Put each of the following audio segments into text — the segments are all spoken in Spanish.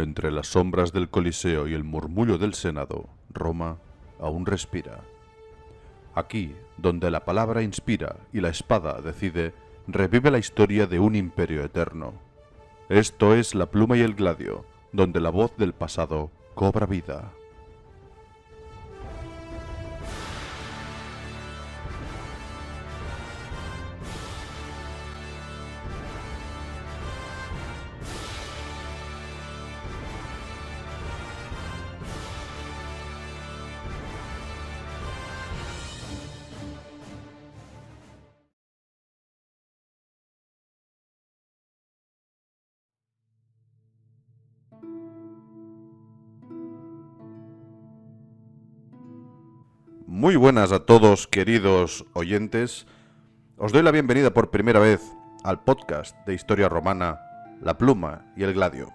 Entre las sombras del Coliseo y el murmullo del Senado, Roma aún respira. Aquí, donde la palabra inspira y la espada decide, revive la historia de un imperio eterno. Esto es La Pluma y el Gladio, donde la voz del pasado cobra vida. Muy buenas a todos, queridos oyentes. Os doy la bienvenida por primera vez al podcast de historia romana La Pluma y el Gladio.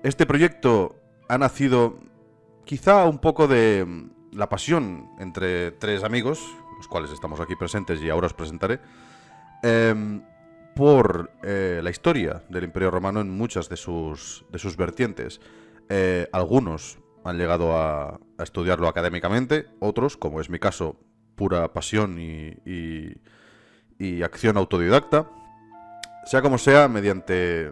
Este proyecto ha nacido quizá un poco de la pasión entre tres amigos, los cuales estamos aquí presentes y ahora os presentaré, por la historia del Imperio Romano en muchas de sus vertientes. Algunos han llegado a estudiarlo académicamente, otros, como es mi caso, pura pasión y acción autodidacta. Sea como sea, mediante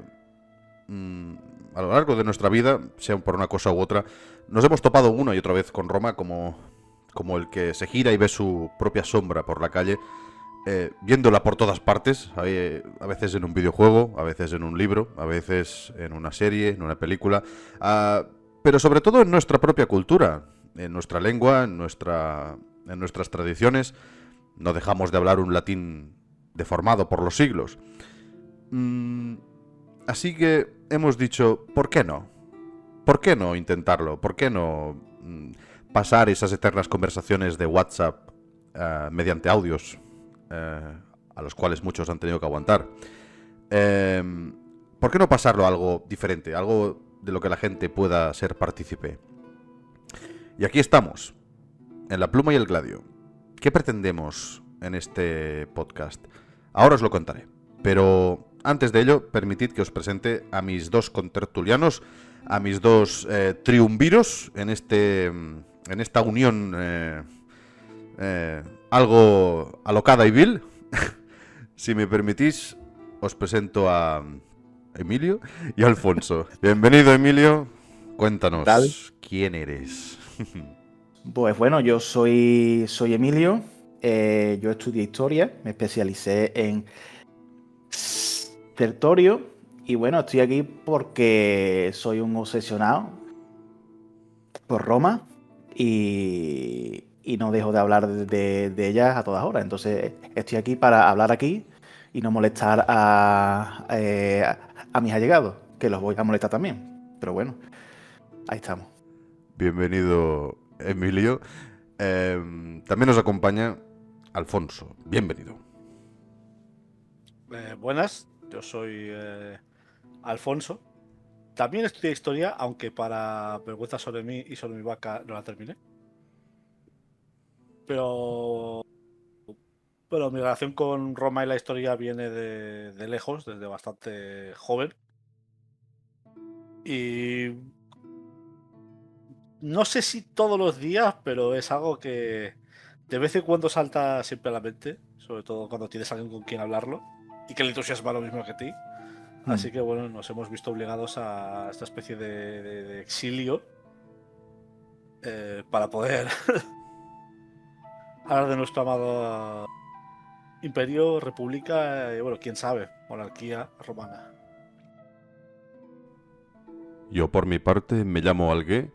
a lo largo de nuestra vida, sea por una cosa u otra, nos hemos topado una y otra vez con Roma como el que se gira y ve su propia sombra por la calle, viéndola por todas partes, a veces en un videojuego, a veces en un libro, a veces en una serie, en una película, pero sobre todo en nuestra propia cultura, en nuestra lengua, en nuestras tradiciones. No dejamos de hablar un latín deformado por los siglos. Así que hemos dicho, ¿por qué no? ¿Por qué no intentarlo? ¿Por qué no pasar esas eternas conversaciones de WhatsApp mediante audios, a los cuales muchos han tenido que aguantar? ¿Por qué no pasarlo a algo diferente? Algo de lo que la gente pueda ser partícipe. Y aquí estamos, en La Pluma y el Gladio. ¿Qué pretendemos en este podcast? Ahora os lo contaré. Pero antes de ello, permitid que os presente a mis dos contertulianos, a mis dos triunviros en esta unión algo alocada y vil. Si me permitís, os presento a Emilio y Alfonso. Bienvenido, Emilio. Cuéntanos, ¿Tal? ¿quién eres? Pues bueno, yo soy Emilio, yo estudié historia, me especialicé en territorio y bueno, estoy aquí porque soy un obsesionado por Roma y no dejo de hablar de ellas a todas horas. Entonces estoy aquí para hablar aquí y no molestar a mis allegados, que los voy a molestar también. Pero bueno, ahí estamos. Bienvenido, Emilio. También nos acompaña Alfonso. Bienvenido. Buenas, yo soy Alfonso. También estudié historia, aunque para vergüenza sobre mí y sobre mi vaca no la terminé. Pero mi relación con Roma y la historia viene de lejos, desde bastante joven. Y no sé si todos los días, pero es algo que de vez en cuando salta siempre a la mente, sobre todo cuando tienes alguien con quien hablarlo y que le entusiasma lo mismo que a ti. Así que bueno, nos hemos visto obligados a esta especie de exilio para poder hablar de nuestro amado imperio, república y bueno, quién sabe, monarquía romana. Yo, por mi parte, me llamo Algué.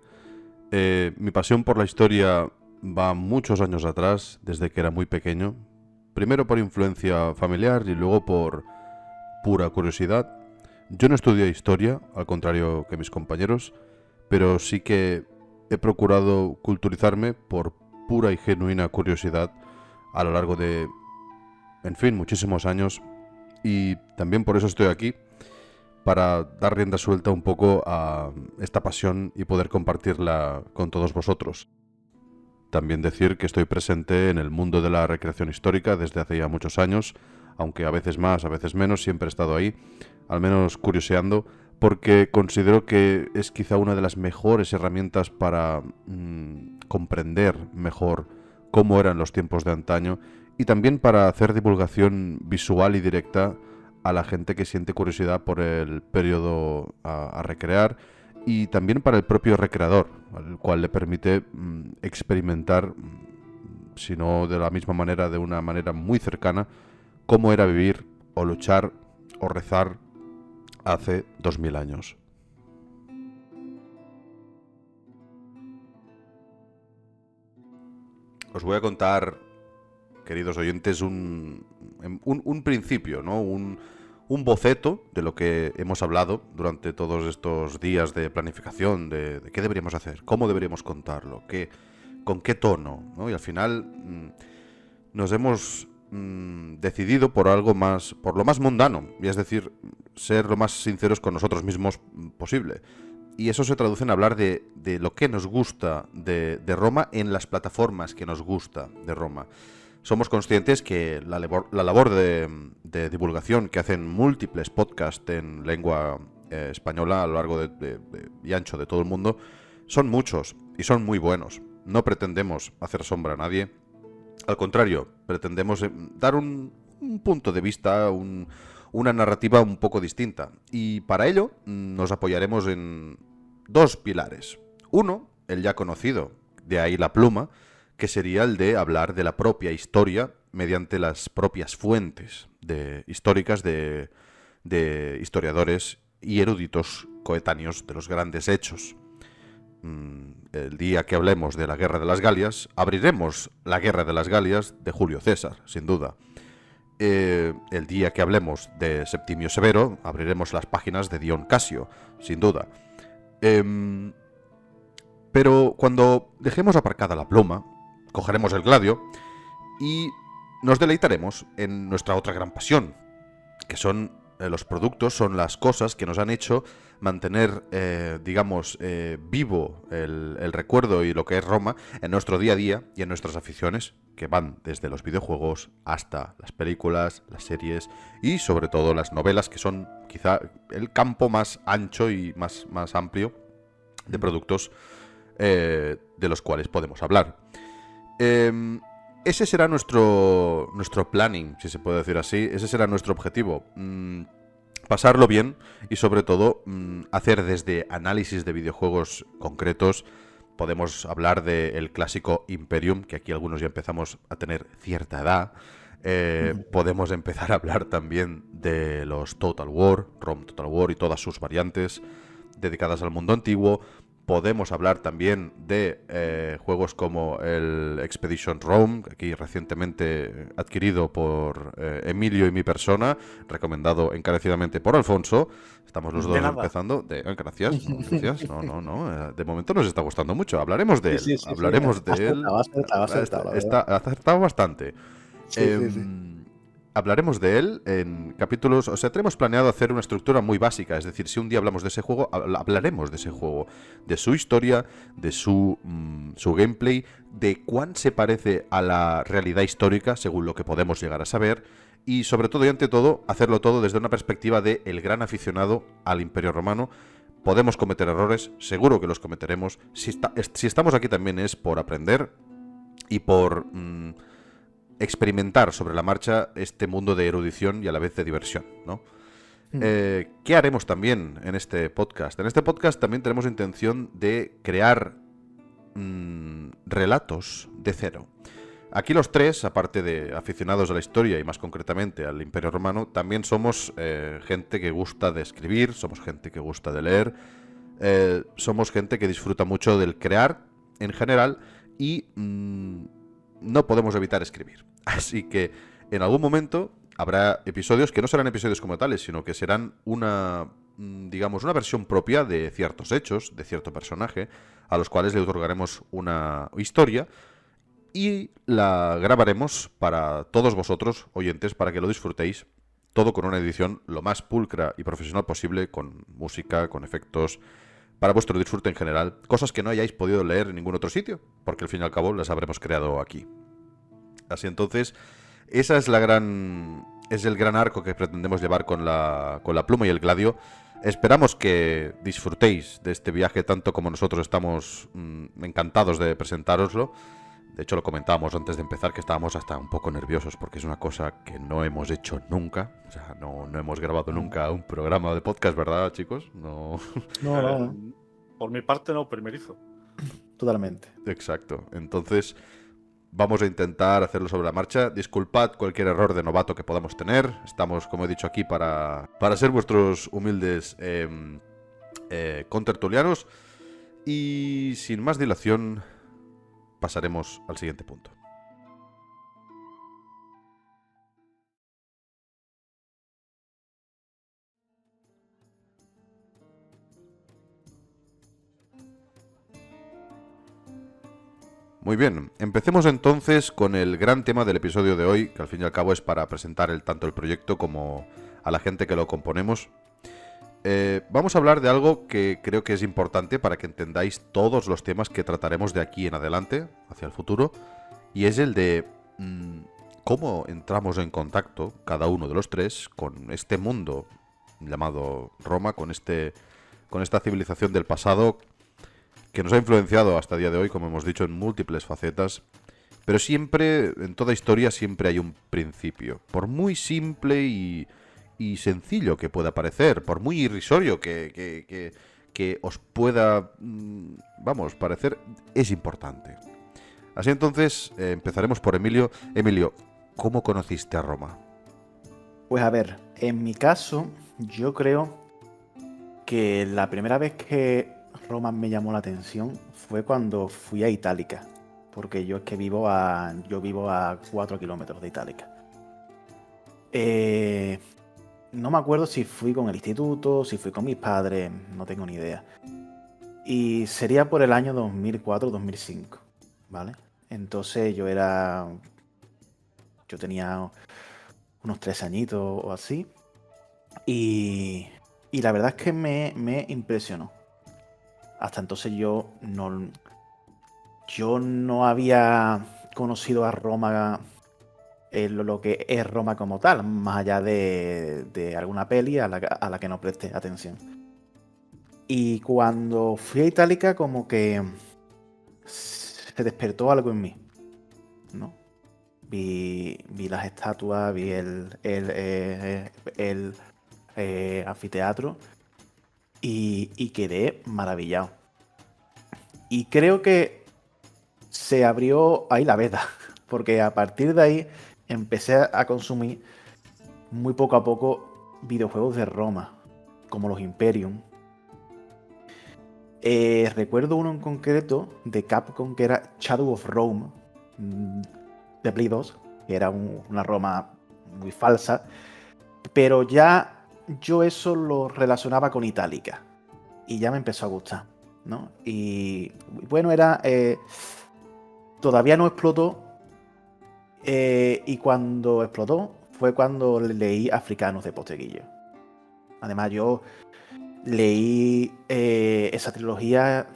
Mi pasión por la historia va muchos años atrás, desde que era muy pequeño. Primero por influencia familiar y luego por pura curiosidad. Yo no estudié historia, al contrario que mis compañeros, pero sí que he procurado culturizarme por pura y genuina curiosidad a lo largo de, en fin, muchísimos años. Y también por eso estoy aquí, para dar rienda suelta un poco a esta pasión y poder compartirla con todos vosotros. También decir que estoy presente en el mundo de la recreación histórica desde hace ya muchos años, aunque a veces más, a veces menos, siempre he estado ahí, al menos curioseando, porque considero que es quizá una de las mejores herramientas para comprender mejor cómo eran los tiempos de antaño y también para hacer divulgación visual y directa a la gente que siente curiosidad por el periodo a recrear, y también para el propio recreador, al cual le permite experimentar, si no de la misma manera, de una manera muy cercana, cómo era vivir o luchar o rezar hace 2000 años. Os voy a contar, queridos oyentes, un principio, ¿no? Un boceto de lo que hemos hablado durante todos estos días de planificación, de qué deberíamos hacer, cómo deberíamos contarlo, con qué tono, ¿no? Y al final nos hemos decidido por algo más, por lo más mundano, y es decir, ser lo más sinceros con nosotros mismos posible. Y eso se traduce en hablar de lo que nos gusta de Roma en las plataformas que nos gusta de Roma. Somos conscientes que la labor de divulgación que hacen múltiples podcasts en lengua española a lo largo y ancho de todo el mundo son muchos y son muy buenos. No pretendemos hacer sombra a nadie. Al contrario, pretendemos dar un punto de vista, una narrativa un poco distinta. Y para ello nos apoyaremos en dos pilares. Uno, el ya conocido, de ahí la pluma, que sería el de hablar de la propia historia mediante las propias fuentes históricas de historiadores y eruditos coetáneos de los grandes hechos. El día que hablemos de la Guerra de las Galias, abriremos la Guerra de las Galias de Julio César, sin duda. El día que hablemos de Septimio Severo, abriremos las páginas de Dion Casio, sin duda. Pero cuando dejemos aparcada la pluma, cogeremos el gladio y nos deleitaremos en nuestra otra gran pasión, que son los productos, son las cosas que nos han hecho mantener, vivo el recuerdo y lo que es Roma en nuestro día a día y en nuestras aficiones, que van desde los videojuegos hasta las películas, las series y sobre todo las novelas, que son quizá el campo más ancho y más amplio de productos de los cuales podemos hablar. Ese será nuestro planning, si se puede decir así. Ese será nuestro objetivo. Pasarlo bien y sobre todo hacer desde análisis de videojuegos concretos. Podemos hablar del clásico Imperium, que aquí algunos ya empezamos a tener cierta edad. Podemos empezar a hablar también de los Total War, Rome Total War y todas sus variantes dedicadas al mundo antiguo. Podemos hablar también de juegos como el Expedition Rome, aquí recientemente adquirido por Emilio y mi persona, recomendado encarecidamente por Alfonso. Estamos los dos empezando. Gracias, no, gracias. No. De momento nos está gustando mucho. Hablaremos de él. Sí, Hablaremos de él. Ha acertado bastante. Sí. Hablaremos de él en capítulos. O sea, tenemos planeado hacer una estructura muy básica. Es decir, si un día hablamos de ese juego, hablaremos de ese juego, de su historia, de su gameplay, de cuán se parece a la realidad histórica, según lo que podemos llegar a saber, y sobre todo y ante todo, hacerlo todo desde una perspectiva de el gran aficionado al Imperio Romano. Podemos cometer errores, seguro que los cometeremos. Si estamos aquí también es por aprender y por experimentar sobre la marcha este mundo de erudición y a la vez de diversión, ¿no? ¿Qué haremos también en este podcast? En este podcast también tenemos intención de crear relatos de cero. Aquí los tres, aparte de aficionados a la historia y más concretamente al Imperio Romano, también somos gente que gusta de escribir, somos gente que gusta de leer, somos gente que disfruta mucho del crear en general y no podemos evitar escribir. Así que en algún momento habrá episodios que no serán episodios como tales, sino que serán una versión propia de ciertos hechos, de cierto personaje, a los cuales le otorgaremos una historia y la grabaremos para todos vosotros, oyentes, para que lo disfrutéis, todo con una edición lo más pulcra y profesional posible, con música, con efectos, para vuestro disfrute en general, cosas que no hayáis podido leer en ningún otro sitio, porque al fin y al cabo las habremos creado aquí. Así entonces, esa es el gran arco que pretendemos llevar con la pluma y el gladio. Esperamos que disfrutéis de este viaje tanto como nosotros estamos encantados de presentároslo. De hecho, lo comentábamos antes de empezar que estábamos hasta un poco nerviosos porque es una cosa que no hemos hecho nunca. O sea, no hemos grabado nunca un programa de podcast, ¿verdad, chicos? No. No. Por mi parte, no, primerizo. Totalmente. Exacto. Entonces, vamos a intentar hacerlo sobre la marcha. Disculpad cualquier error de novato que podamos tener. Estamos, como he dicho aquí, para ser vuestros humildes contertulianos. Y sin más dilación, pasaremos al siguiente punto. Muy bien, empecemos entonces con el gran tema del episodio de hoy, que al fin y al cabo es para presentar tanto el proyecto como a la gente que lo componemos. Vamos a hablar de algo que creo que es importante para que entendáis todos los temas que trataremos de aquí en adelante, hacia el futuro, y es el de cómo entramos en contacto, cada uno de los tres, con este mundo llamado Roma, con esta civilización del pasado que nos ha influenciado hasta el día de hoy, como hemos dicho, en múltiples facetas. Pero siempre, en toda historia, siempre hay un principio. Por muy simple y sencillo que pueda parecer, por muy irrisorio que os pueda, parecer, es importante. Así entonces, empezaremos por Emilio. Emilio, ¿cómo conociste a Roma? Pues a ver, en mi caso, yo creo que la primera vez que Roma me llamó la atención fue cuando fui a Itálica, porque yo es que vivo a 4 kilómetros de Itálica. No me acuerdo si fui con el instituto, si fui con mis padres, no tengo ni idea. Y sería por el año 2004-2005, ¿vale? Entonces yo tenía unos 3 añitos o así, y la verdad es que me impresionó. Hasta entonces yo no había conocido a Roma, lo que es Roma como tal, más allá de alguna peli a la que no presté atención. Y cuando fui a Itálica, como que se despertó algo en mí, ¿no? Vi las estatuas, vi el anfiteatro y quedé maravillado. Y creo que se abrió ahí la veda, porque a partir de ahí empecé a consumir muy poco a poco videojuegos de Roma, como los Imperium. Recuerdo uno en concreto de Capcom que era Shadow of Rome, de Play 2, que era una Roma muy falsa, pero ya yo eso lo relacionaba con Itálica y ya me empezó a gustar, ¿no? Y bueno, todavía no explotó, y cuando explotó fue cuando leí Africanos de Posteguillo. Además yo leí esa trilogía,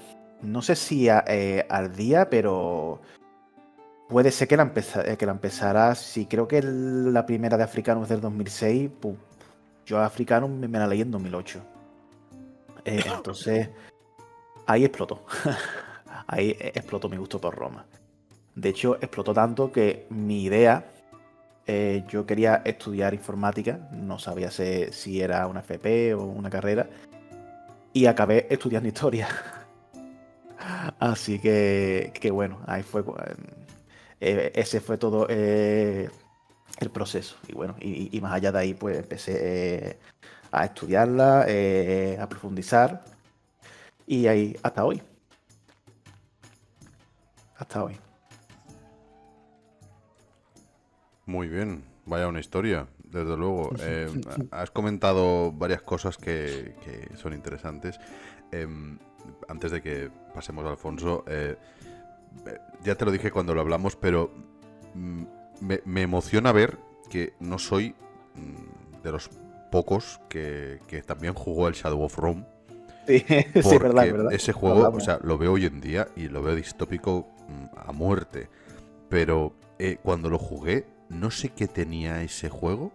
no sé si al día, pero puede ser que la empezara, sí, creo que la primera de Africanos es del 2006, pues, yo a Africanos me la leí en 2008. Entonces, ahí explotó. Ahí explotó mi gusto por Roma. De hecho, explotó tanto que mi idea, yo quería estudiar informática, no sabía si era una FP o una carrera, y acabé estudiando historia. Así que bueno, ahí fue. Ese fue todo el proceso. Y bueno, y más allá de ahí, pues empecé a estudiarla, a profundizar. Y ahí, hasta hoy. Hasta hoy. Muy bien, vaya una historia, desde luego. Has comentado varias cosas que son interesantes. Antes de que pasemos a Alfonso, ya te lo dije cuando lo hablamos, pero me emociona ver que no soy de los pocos que también jugó el Shadow of Rome. Sí, sí, verdad. Ese juego, o sea, lo veo hoy en día y lo veo distópico a muerte. Pero cuando lo jugué, no sé qué tenía ese juego.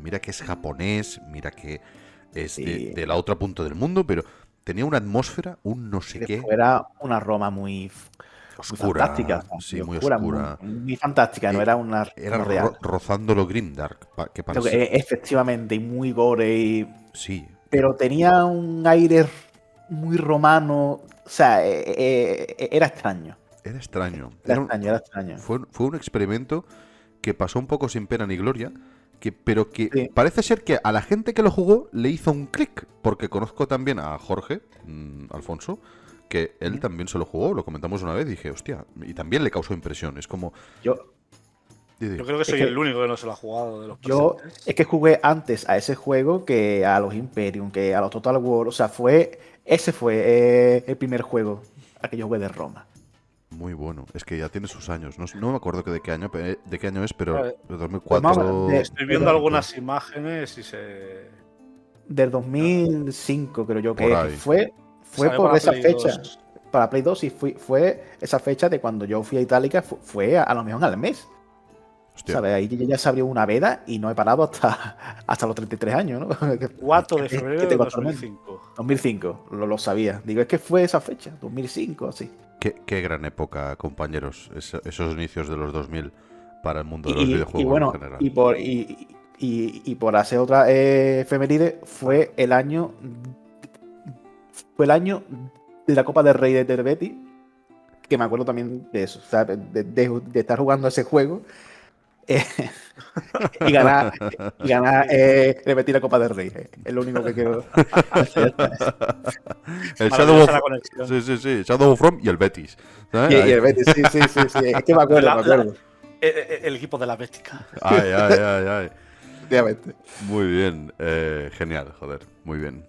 Mira que es japonés, mira que es Y de la otra punta del mundo, pero tenía una atmósfera, un no sé que qué, fuera una Roma muy fantástica, o oscura, sea, sí, muy muy oscura, muy, oscura. muy fantástica, no Eh, era una Era Roma real. rozando lo grimdark, que para Creo que, ser... efectivamente, y muy gore, Sí, pero tenía un aire muy romano, o sea, era extraño, era extraño. era extraño, era extraño. Fue un experimento que pasó un poco sin pena ni gloria, pero que Sí. parece ser que a la gente que lo jugó le hizo un clic, porque conozco también a Jorge, Alfonso, que él Ujú. también se lo jugó, lo comentamos una vez, y dije, hostia, y también le causó impresión, es como... Yo, Yo creo que es soy el que único que no se lo ha jugado de los Yo es presentes. que jugué antes a ese juego que a los Imperium, que a los Total War. O sea, ese fue el primer juego al que yo jugué de Roma. Muy bueno, es que ya tiene sus años, no me acuerdo de qué año es, pero Vale, de Pues más o menos, 2004, estoy viendo 2005, algunas imágenes y se. del 2005, creo yo, por que ahí. fue Salió por para esa Play fecha. 2. Para Play 2 y fue esa fecha de cuando yo fui a Itálica, fue a lo mejor al mes. Hostia, ¿Sabes? Ahí ya se abrió una veda y no he parado hasta los 33 años, ¿no? 4 de Que febrero de tengo actualmente. 2005. 2005, lo sabía. Digo, es que fue esa fecha, 2005, así. qué gran época, compañeros, esos inicios de los 2000 para el mundo de los Y videojuegos en bueno, general. y por hacer otra efeméride, fue el año de la Copa del Rey de Betis, que me acuerdo también de eso, o sea, de estar jugando ese juego eh, y ganar, de Betis la Copa del Rey. Es lo único que quiero hacer. Ya está. El Shadow Maravillosa of... la conexión. Sí, sí, sí, Shadow of From y el Betis. ¿Sabes? Y Ahí. el Betis, sí, sí, sí, sí, es que me acuerdo, La- me la- acuerdo. el equipo de la Bética. Ay, ay, ay, ay. Efectivamente. Muy bien, genial, joder, muy bien.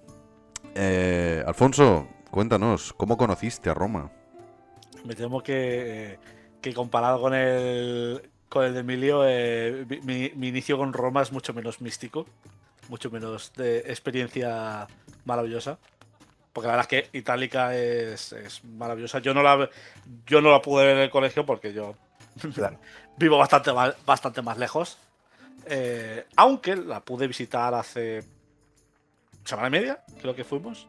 Alfonso, cuéntanos, ¿cómo conociste a Roma? Me temo que comparado con el de Emilio, mi inicio con Roma es mucho menos místico, mucho menos de experiencia maravillosa. Porque la verdad es que Itálica es maravillosa. Yo no la pude ver en el colegio porque yo Claro. vivo bastante más lejos. Aunque la pude visitar hace semana y media, creo que fuimos.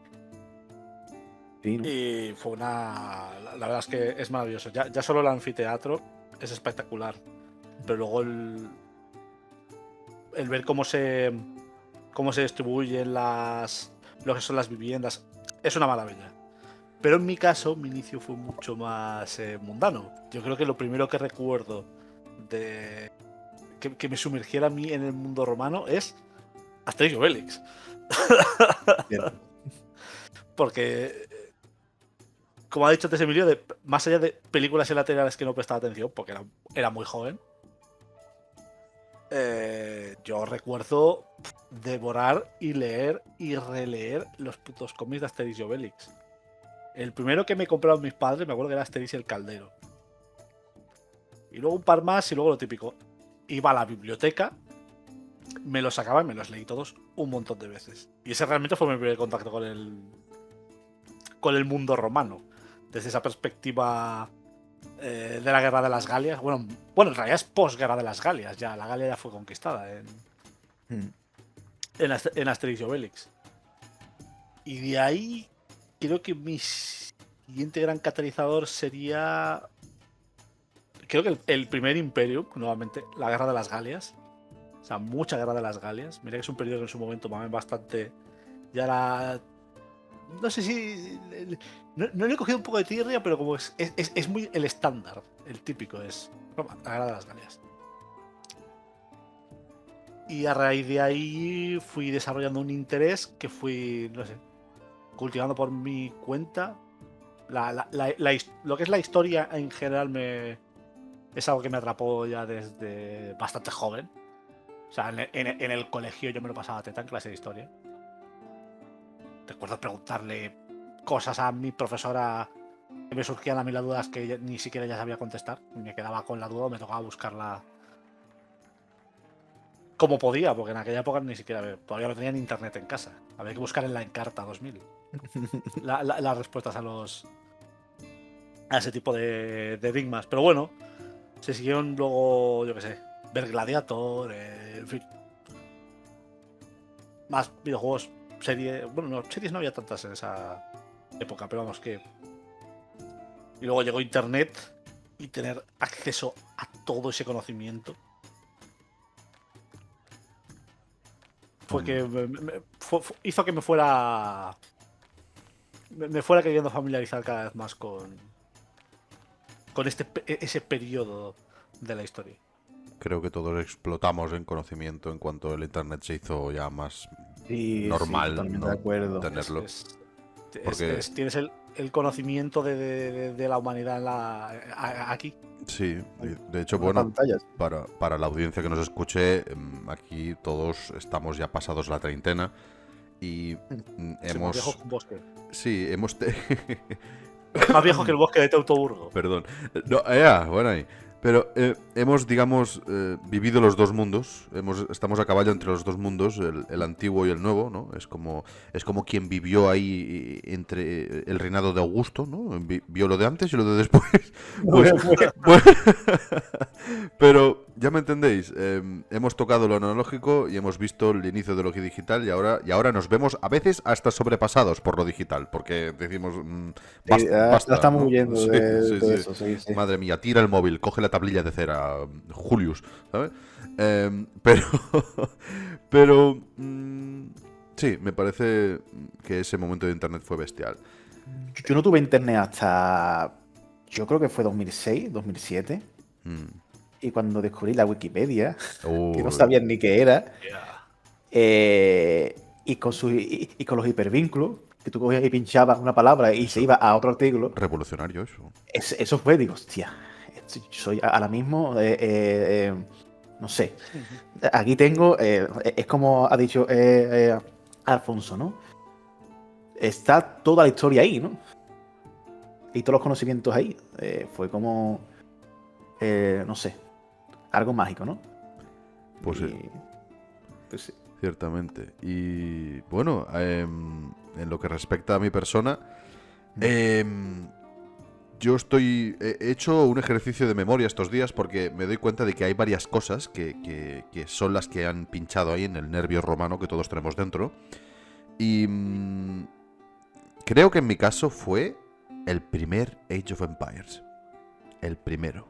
Sí, ¿no? Y fue la verdad es que es maravilloso. Ya solo el anfiteatro es espectacular. Pero luego el ver cómo se distribuyen lo que son las viviendas es una maravilla. Pero en mi caso, mi inicio fue mucho más mundano. Yo creo que lo primero que recuerdo de que me sumergiera a mí en el mundo romano es Asterix y Obelix. Cierto. Porque, como ha dicho antes Emilio, más allá de películas en la tele a las que no prestaba atención, porque era muy joven, yo recuerdo devorar y leer y releer los putos cómics de Asterix y Obelix. El primero que me compraron mis padres, me acuerdo que era Asterix y el Caldero. Y luego un par más y luego lo típico. Iba a la biblioteca, me los sacaba y me los leí todos un montón de veces. Y ese realmente fue mi primer contacto con el mundo romano. Desde esa perspectiva de la Guerra de las Galias. Bueno, en realidad es posguerra de las Galias. Ya, la Galia ya fue conquistada Mm. en Asterix y Obelix. Y de ahí creo que mi siguiente gran catalizador sería... Creo que el primer Imperium, nuevamente, la Guerra de las Galias. O sea, mucha Guerra de las Galias. Mira que es un periodo que en su momento mamé bastante. Ya era... No sé si... No le he cogido un poco de tirria, pero como es muy el estándar. El típico es la Guerra de las Galias. Y a raíz de ahí fui desarrollando un interés que fui, no sé, cultivando por mi cuenta. Lo que es la historia en general es algo que me atrapó ya desde bastante joven. O sea, en el colegio yo me lo pasaba teta en clase de historia. Recuerdo preguntarle cosas a mi profesora que me surgían a mí las dudas que ni siquiera ya sabía contestar. Me quedaba con la duda o me tocaba buscarla como podía, porque en aquella época ni siquiera todavía no tenía ni internet en casa. Había que buscar en la Encarta 2000 las respuestas a ese tipo de enigmas. Pero bueno, se siguieron luego, yo qué sé, ver Gladiator, en fin. Más videojuegos series. Bueno, no, series no había tantas en esa época, pero vamos que. Y luego llegó internet y tener acceso a todo ese conocimiento. Fue que hizo que me fuera queriendo familiarizar cada vez más con ese periodo de la historia. Creo que todos explotamos en conocimiento en cuanto el internet se hizo ya más Sí, normal, totalmente ¿no? de acuerdo. Tenerlo. Porque tienes el conocimiento de la humanidad aquí. Sí, de hecho, Una bueno, pantalla. para la audiencia que nos escuche, aquí todos estamos ya pasados la treintena y Soy más viejo hemos... que un bosque. Sí, hemos... Más viejo que el bosque de Teutoburgo. Perdón. No, bueno ahí. Pero hemos, digamos, vivido los dos mundos. Estamos a caballo entre los dos mundos, el antiguo y el nuevo, ¿no? Es como quien vivió ahí entre el reinado de Augusto, ¿no? Vio lo de antes y lo de después. Pues, bueno, pero ya me entendéis. Hemos tocado lo analógico y hemos visto el inicio de lo digital y ahora nos vemos a veces hasta sobrepasados por lo digital, porque decimos basta, estamos ¿no? huyendo Sí, de sí, todo sí. eso, sí. Madre mía, tira el móvil, coge la tablilla de cera, Julius, ¿sabes? Pero sí, me parece que ese momento de internet fue bestial. Yo no tuve internet hasta, yo creo que fue 2006, 2007. Y cuando descubrí la Wikipedia, que no sabía ni qué era, y con los hipervínculos, que tú cogías y pinchabas una palabra y se iba a otro artículo. Revolucionario eso. Eso fue, digo, hostia, soy ahora mismo, no sé, aquí tengo, es como ha dicho Alfonso, ¿no? Está toda la historia ahí, ¿no? Y todos los conocimientos ahí. Fue como, no sé, algo mágico, ¿no? Pues sí. Pues sí. Ciertamente. Y bueno, en lo que respecta a mi persona, yo he hecho un ejercicio de memoria estos días porque me doy cuenta de que hay varias cosas que son las que han pinchado ahí en el nervio romano que todos tenemos dentro. Y creo que en mi caso fue el primer Age of Empires. El primero.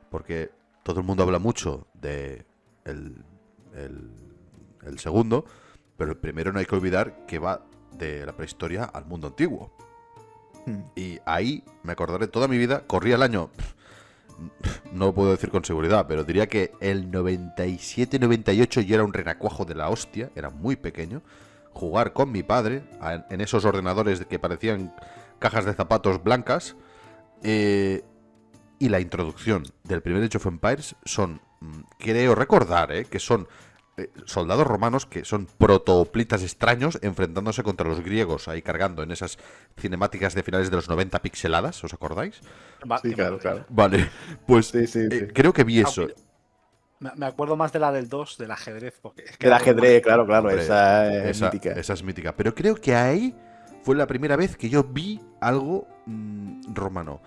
Porque todo el mundo habla mucho de el segundo, pero el primero no hay que olvidar que va de la prehistoria al mundo antiguo. Y ahí me acordaré toda mi vida. Corría el año, no lo puedo decir con seguridad, pero diría que el 97-98 yo era un renacuajo de la hostia, era muy pequeño. Jugar con mi padre en esos ordenadores que parecían cajas de zapatos blancas. Y la introducción del primer Age of Empires son, creo recordar, que son soldados romanos que son protoplitas extraños enfrentándose contra los griegos ahí cargando en esas cinemáticas de finales de los 90 pixeladas, ¿os acordáis? Sí, claro. Vale, pues Sí. creo que vi eso. Me acuerdo más de la del 2, del ajedrez. Porque es que El ajedrez, claro, Hombre, esa es mítica. Esa es mítica. Pero creo que ahí fue la primera vez que yo vi algo romano.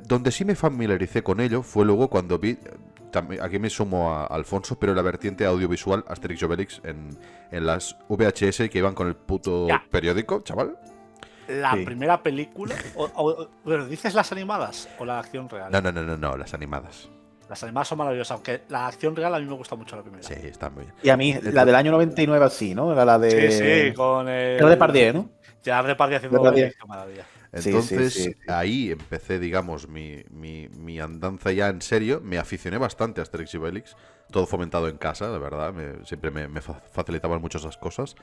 Donde sí me familiaricé con ello fue luego cuando vi, aquí me sumo a Alfonso, pero la vertiente audiovisual Asterix y Obelix en las VHS que iban con el puto periódico, chaval. La primera película, pero ¿dices las animadas o la acción real? No, las animadas. Las animadas son maravillosas, aunque la acción real a mí me gusta mucho la primera. Sí, están muy bien. Y a mí, la del año 99 así, ¿no? Era la de... Sí, con el... Era de Depardieu, ¿no? Gerard Depardieu haciendo Depardieu. maravilla. Entonces, Sí. ahí empecé, digamos, mi andanza ya en serio. Me aficioné bastante a Asterix y Obelix. Todo fomentado en casa, de verdad. Siempre me facilitaban mucho esas cosas.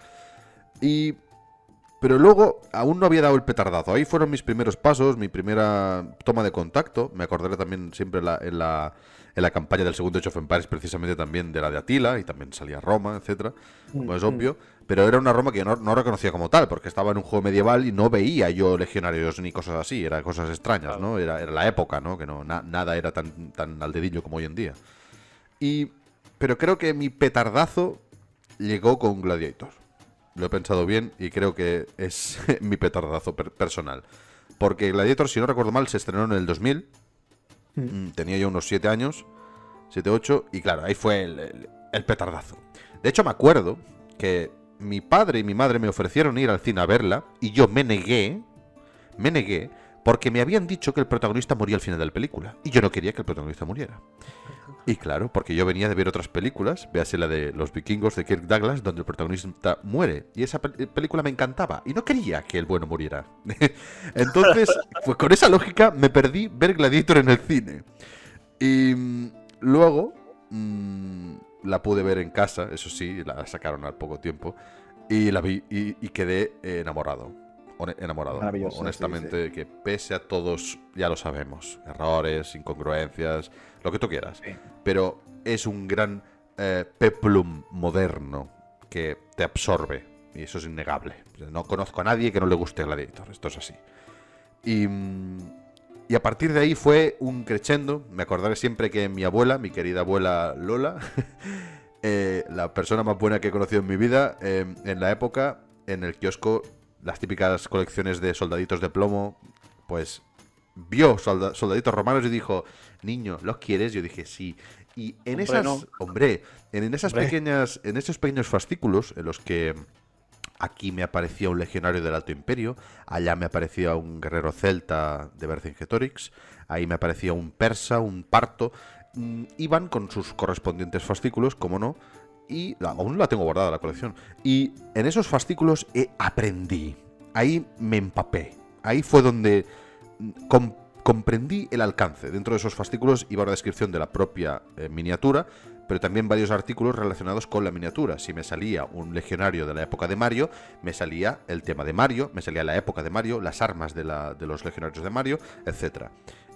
Pero luego, aún no había dado el petardazo. Ahí fueron mis primeros pasos, mi primera toma de contacto. Me acordaré también siempre en la campaña del segundo Age of Empires, precisamente también de la de Atila, y también salía Roma, etcétera, como es obvio. Pero era una Roma que yo no reconocía como tal, porque estaba en un juego medieval y no veía yo legionarios ni cosas así. Eran cosas extrañas, Claro. ¿no? Era la época, ¿no? Que nada era tan al dedillo como hoy en día. Pero creo que mi petardazo llegó con Gladiator. Lo he pensado bien y creo que es mi petardazo personal. Porque Gladiator, si no recuerdo mal, se estrenó en el 2000. Tenía yo unos 7 años, 7, 8, y claro, ahí fue el petardazo. De hecho, me acuerdo que mi padre y mi madre me ofrecieron ir al cine a verla y yo me negué porque me habían dicho que el protagonista moría al final de la película y yo no quería que el protagonista muriera. Y claro, porque yo venía de ver otras películas, véase la de Los Vikingos de Kirk Douglas, donde el protagonista muere. Y esa película me encantaba. Y no quería que el bueno muriera. Entonces, pues con esa lógica me perdí ver Gladiator en el cine. Y luego la pude ver en casa, eso sí, la sacaron al poco tiempo. Y la vi y quedé enamorado. Maravilloso, Honestamente, sí. que pese a todos, ya lo sabemos, errores, incongruencias, lo que tú quieras, Sí. pero es un gran peplum moderno que te absorbe, y eso es innegable. No conozco a nadie que no le guste Gladiator, esto es así. Y a partir de ahí fue un crescendo. Me acordaré siempre que mi abuela, mi querida abuela Lola, la persona más buena que he conocido en mi vida, en la época, en el kiosco, las típicas colecciones de soldaditos de plomo, pues vio soldaditos romanos y dijo, niño, ¿los quieres? Yo dije, sí. Y en en esos pequeños fascículos en los que aquí me aparecía un legionario del Alto Imperio, allá me aparecía un guerrero celta de Vercingetorix, ahí me aparecía un persa, un parto, iban con sus correspondientes fascículos, como no, y aún la tengo guardada la colección. Y en esos fascículos aprendí. Ahí me empapé. Ahí fue donde comprendí el alcance. Dentro de esos fascículos iba una descripción de la propia miniatura, pero también varios artículos relacionados con la miniatura. Si me salía un legionario de la época de Mario, me salía el tema de Mario, me salía la época de Mario, las armas de los legionarios de Mario, etc.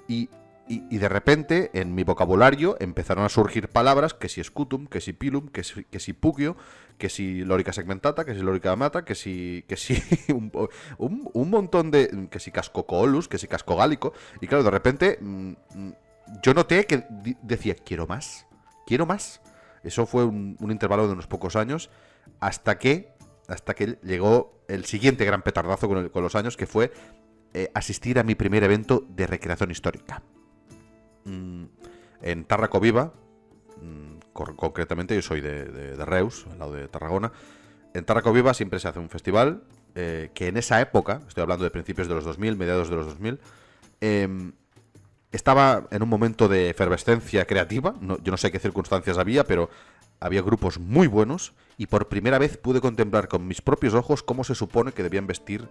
Y de repente, en mi vocabulario, empezaron a surgir palabras, que si scutum, que si pilum, que si pugio, que si lorica segmentata, que si lorica amata, que si un montón de... que si cascocoolus, que si casco gálico. Y claro, de repente, yo noté que decía, quiero más. Eso fue un intervalo de unos pocos años, hasta que llegó el siguiente gran petardazo con los años, que fue asistir a mi primer evento de recreación histórica. En Tárraco Viva, concretamente yo soy de Reus, al lado de Tarragona. En Tárraco Viva siempre se hace un festival que en esa época, estoy hablando de principios de los 2000, mediados de los 2000, estaba en un momento de efervescencia creativa. Yo no sé qué circunstancias había, pero había grupos muy buenos y por primera vez pude contemplar con mis propios ojos cómo se supone que debían vestir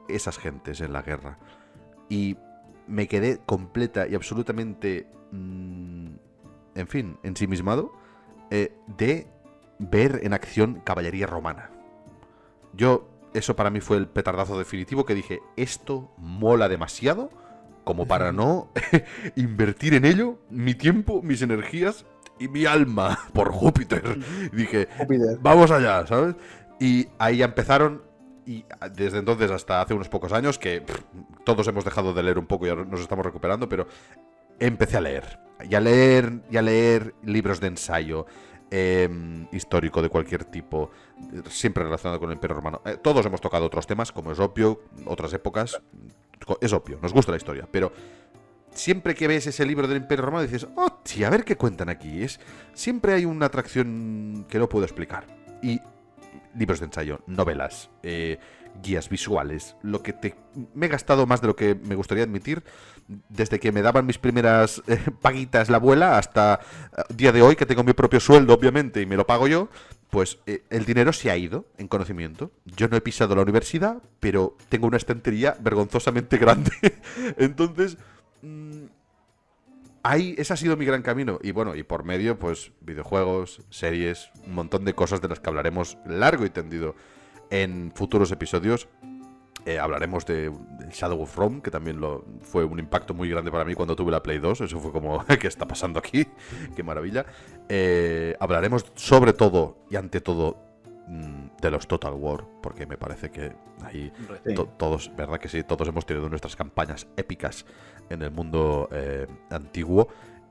esas gentes en la guerra. Y me quedé completa y absolutamente, en fin, ensimismado de ver en acción caballería romana. Eso para mí fue el petardazo definitivo, que dije, esto mola demasiado como para no invertir en ello mi tiempo, mis energías y mi alma por Júpiter. Y dije, vamos allá, ¿sabes? Y ahí ya empezaron. Y desde entonces hasta hace unos pocos años, que todos hemos dejado de leer un poco y ahora nos estamos recuperando, pero empecé a leer. Y a leer libros de ensayo histórico de cualquier tipo, siempre relacionado con el Imperio Romano. Todos hemos tocado otros temas, como es obvio, otras épocas. Es obvio, nos gusta la historia, pero siempre que ves ese libro del Imperio Romano dices, oh, sí, a ver qué cuentan aquí. Siempre hay una atracción que no puedo explicar. Y libros de ensayo, novelas, guías visuales, me he gastado más de lo que me gustaría admitir desde que me daban mis primeras paguitas la abuela hasta día de hoy, que tengo mi propio sueldo, obviamente, y me lo pago yo. Pues el dinero se ha ido en conocimiento. Yo no he pisado la universidad, pero tengo una estantería vergonzosamente grande. Entonces, ese ha sido mi gran camino. Y bueno, y por medio, pues, videojuegos, series, un montón de cosas de las que hablaremos largo y tendido en futuros episodios. Hablaremos de Shadow of Rome, que también fue un impacto muy grande para mí cuando tuve la Play 2. Eso fue como, ¿qué está pasando aquí? ¡Qué maravilla! Hablaremos sobre todo y ante todo de los Total War, porque me parece que ahí todos, ¿verdad que sí? Todos hemos tenido nuestras campañas épicas en el mundo antiguo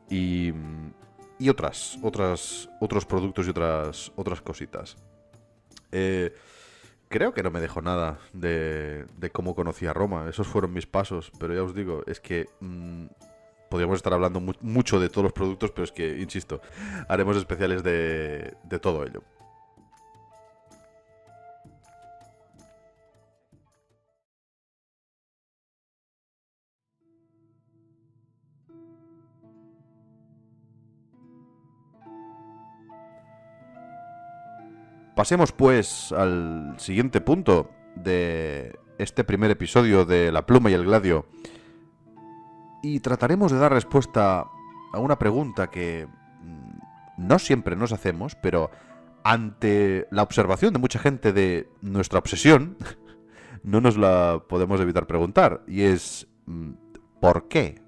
y otros productos y otras cositas. Creo que no me dejo nada de cómo conocí a Roma. Esos fueron mis pasos, pero ya os digo, es que podríamos estar hablando mucho de todos los productos, pero es que, insisto, haremos especiales de todo ello. Pasemos pues al siguiente punto de este primer episodio de La Pluma y el Gladio. Y trataremos de dar respuesta a una pregunta que no siempre nos hacemos, pero ante la observación de mucha gente de nuestra obsesión, no nos la podemos evitar preguntar. Y es, ¿por qué?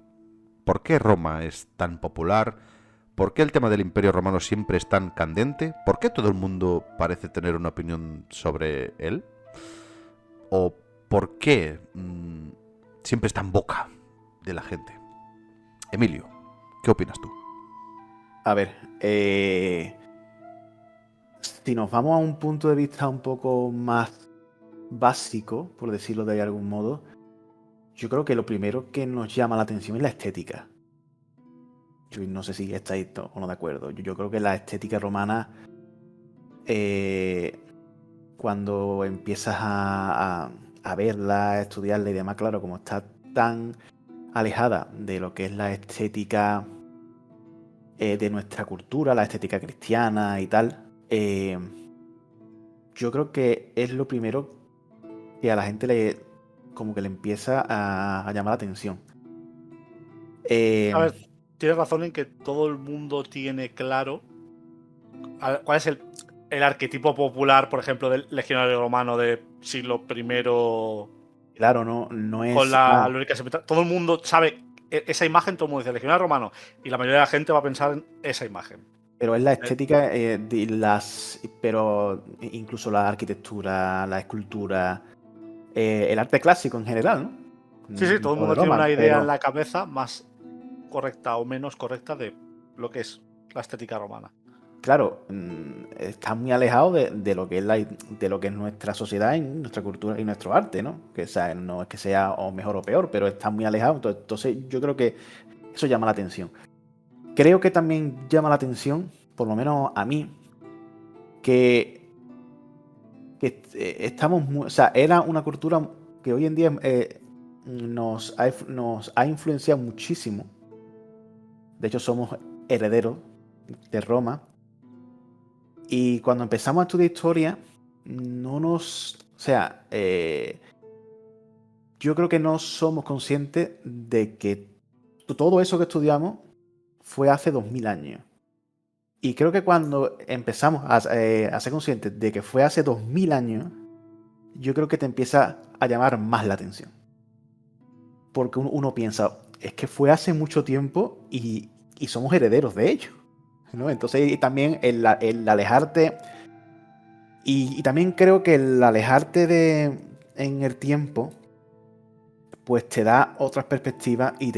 ¿Por qué Roma es tan popular? ¿Por qué el tema del Imperio Romano siempre es tan candente? ¿Por qué todo el mundo parece tener una opinión sobre él? ¿O por qué siempre está en boca de la gente? Emilio, ¿qué opinas tú? A ver, si nos vamos a un punto de vista un poco más básico, por decirlo de algún modo, yo creo que lo primero que nos llama la atención es la estética. Yo no sé si estáis o no de acuerdo. Yo creo que la estética romana, cuando empiezas a verla, a estudiarla y demás, claro, como está tan alejada de lo que es la estética de nuestra cultura, la estética cristiana y tal, yo creo que es lo primero que a la gente le empieza a llamar la atención. A ver, tienes razón en que todo el mundo tiene claro cuál es el arquetipo popular, por ejemplo, del legionario romano de siglo I. Claro, no es. Con la lórica simétrica. Todo el mundo sabe esa imagen, todo el mundo dice legionario romano, y la mayoría de la gente va a pensar en esa imagen. Pero es la estética de pero incluso la arquitectura, la escultura, el arte clásico en general, ¿no? Sí, todo el No mundo de tiene Roma, una idea pero en la cabeza más correcta o menos correcta de lo que es la estética romana. claro, está muy alejado de lo que es de lo que es nuestra sociedad y nuestra cultura y nuestro arte, ¿no? Que, o sea, no es que sea o mejor o peor, pero está muy alejado. Entonces yo creo que eso llama la atención. Creo que también llama la atención, por lo menos a mí, que estamos o sea, era una cultura que hoy en día nos ha influenciado muchísimo. De hecho, somos herederos de Roma. Y cuando empezamos a estudiar historia, o sea, yo creo que no somos conscientes de que todo eso que estudiamos fue hace 2000 años. Y creo que cuando empezamos a ser conscientes de que fue hace 2000 años, yo creo que te empieza a llamar más la atención. Porque uno piensa, es que fue hace mucho tiempo y somos herederos de ello, ¿no? Entonces también el alejarte, y también creo que el alejarte en el tiempo, pues te da otras perspectivas y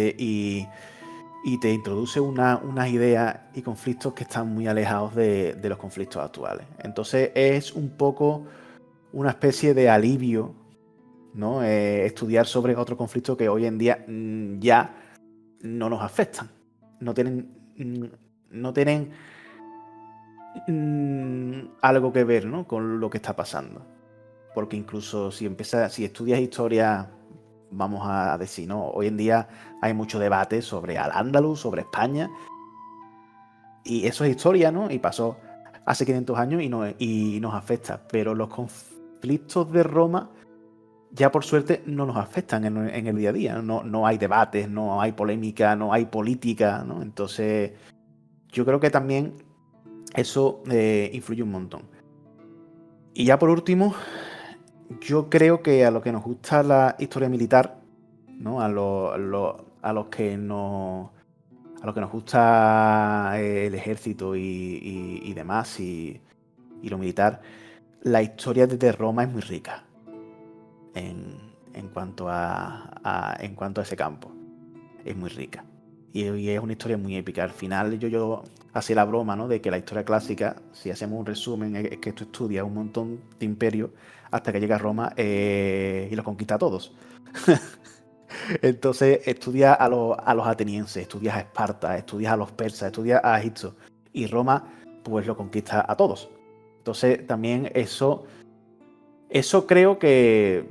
te introduce unas ideas y conflictos que están muy alejados de los conflictos actuales. Entonces es un poco una especie de alivio, ¿no? Estudiar sobre otros conflictos que hoy en día ya no nos afectan. No tienen algo que ver, ¿no? Con lo que está pasando. Porque incluso si estudias historia, vamos a decir, ¿no? Hoy en día hay mucho debate sobre Al-Ándalus, sobre España. Y eso es historia, ¿no? Y pasó hace 500 años y nos afecta. Pero los conflictos de Roma ya por suerte no nos afectan en el día a día. No hay debates, no hay polémica, no hay política, ¿no? Entonces yo creo que también eso influye un montón. Y ya por último, yo creo que a lo que nos gusta la historia militar, ¿no? A los que nos gusta el ejército y demás y lo militar, la historia de Roma es muy rica en cuanto a ese campo. Es muy rica. Y es una historia muy épica. Al final yo hacía la broma, ¿no? De que la historia clásica, si hacemos un resumen, es que tú estudias un montón de imperios hasta que llega a Roma y los conquista a todos. Entonces estudias a los atenienses, estudias a Esparta, estudias a los persas, estudias a Egipto. Y Roma, pues lo conquista a todos. Entonces también eso creo que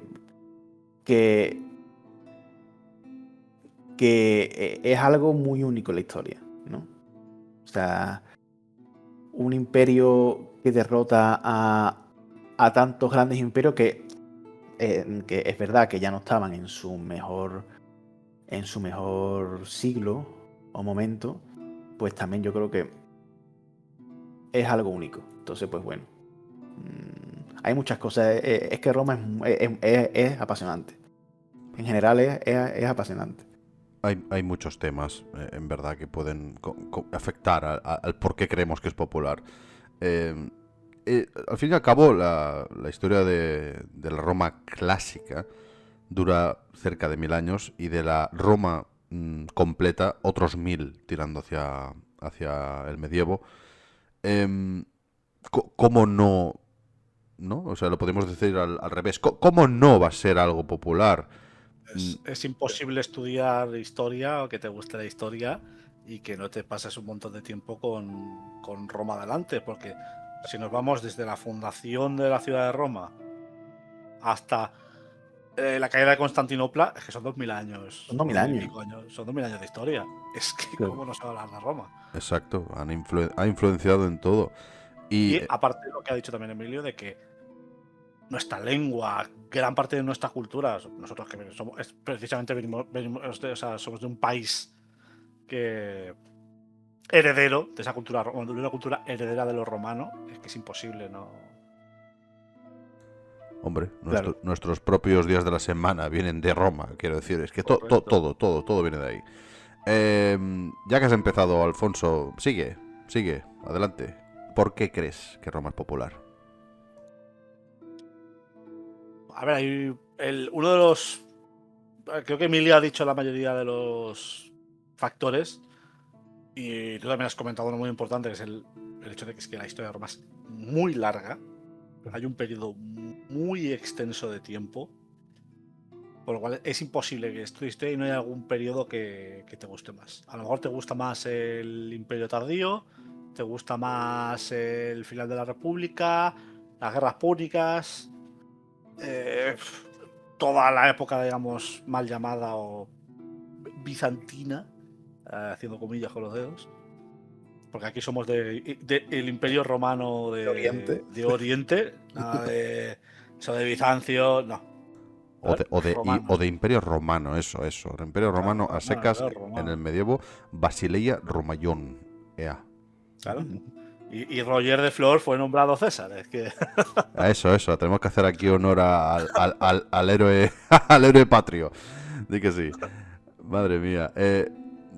es algo muy único en la historia, ¿no? O sea, un imperio que derrota a tantos grandes imperios que es verdad que ya no estaban en su mejor siglo o momento, pues también yo creo que es algo único. Entonces, pues bueno, hay muchas cosas. Es que Roma es apasionante. En general es apasionante. Hay muchos temas, en verdad, que pueden afectar al por qué creemos que es popular. Al fin y al cabo, la historia de la Roma clásica dura cerca de 1000 años y de la Roma completa otros 1000, tirando hacia el medievo. ¿Cómo no? ¿No? O sea, lo podemos decir al revés. ¿Cómo no va a ser algo popular? Es imposible estudiar historia o que te guste la historia y que no te pases un montón de tiempo con Roma adelante, porque si nos vamos desde la fundación de la ciudad de Roma hasta la caída de Constantinopla, es que son 2000 años. Son 2000 años. Son 2000 años de historia. Es que, Claro. ¿cómo no se va a hablar de Roma? Exacto, ha influenciado en todo. Y aparte de lo que ha dicho también Emilio, de que nuestra lengua, gran parte de nuestra cultura, nosotros que somos, precisamente somos de un país que heredero de esa cultura, de una cultura heredera de lo romano, es que es imposible, ¿no? Hombre, Claro. nuestros propios días de la semana vienen de Roma, quiero decir, es que Correcto. todo viene de ahí. Ya que has empezado, Alfonso, sigue, adelante. ¿Por qué crees que Roma es popular? A ver, hay uno de los. Creo que Emilia ha dicho la mayoría de los factores. Y tú también has comentado uno muy importante, que es el hecho de que, es que la historia de Roma es muy larga. Hay un periodo muy extenso de tiempo. Por lo cual es imposible que estudie y no haya algún periodo que te guste más. A lo mejor te gusta más el Imperio Tardío, te gusta más el final de la República, las guerras púnicas, toda la época, digamos, mal llamada o bizantina, haciendo comillas con los dedos. Porque aquí somos el Imperio Romano de Oriente, nada de eso de Bizancio, no. O de Imperio Romano, eso. El Imperio Romano a secas en el medievo, Basileia Romaion. Ea. Claro. Y Roger de Flor fue nombrado César. Es que. Eso. Tenemos que hacer aquí honor al héroe al héroe patrio. Di que sí. Madre mía.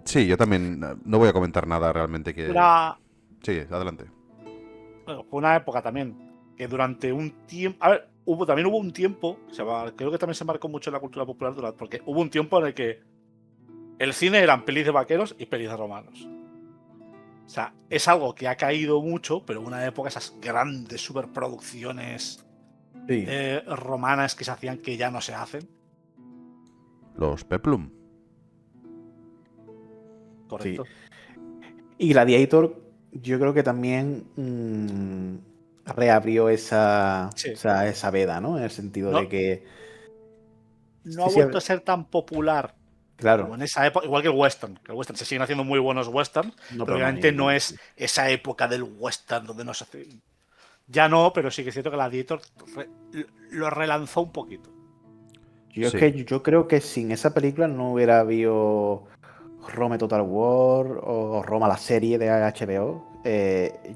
Sí, yo también no voy a comentar nada realmente que. Sí, adelante. Bueno, fue una época también que durante un tiempo. A ver, también hubo un tiempo. Creo que también se marcó mucho en la cultura popular porque hubo un tiempo en el que el cine eran pelis de vaqueros y pelis de romanos. O sea, es algo que ha caído mucho, pero en una época esas grandes superproducciones romanas que se hacían que ya no se hacen. Los Peplum. Correcto. Sí. Y Gladiator, yo creo que también reabrió esa veda, ¿no? En el sentido de que no ha vuelto a ser tan popular. Claro. Como en esa época, igual que el western. Que el western se siguen haciendo muy buenos western, pero obviamente no es esa época del western donde no se hace. Ya no, pero sí que es cierto que Gladiator lo relanzó un poquito. Yo creo que sin esa película no hubiera habido Rome Total War o Roma la serie de HBO.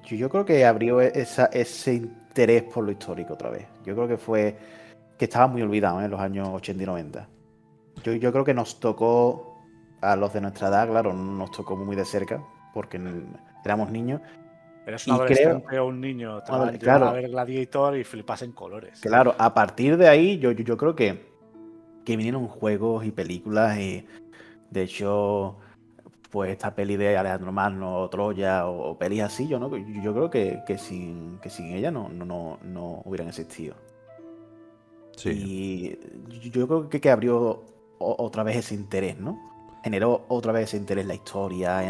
Yo creo que abrió ese interés por lo histórico otra vez. Yo creo que estaba muy olvidado en los años 80 y 90. Yo creo que nos tocó a los de nuestra edad, claro, nos tocó muy de cerca porque éramos niños. Eres un adolescente o un niño, te van a llevar a ver Gladiator y flipas en colores. Claro, a partir de ahí yo creo que vinieron juegos y películas y de hecho pues esta peli de Alejandro Magno, Troya o pelis así, yo creo que sin ella no hubieran existido. Sí. Y yo creo que abrió otra vez ese interés, ¿no? Generó otra vez ese interés en la historia,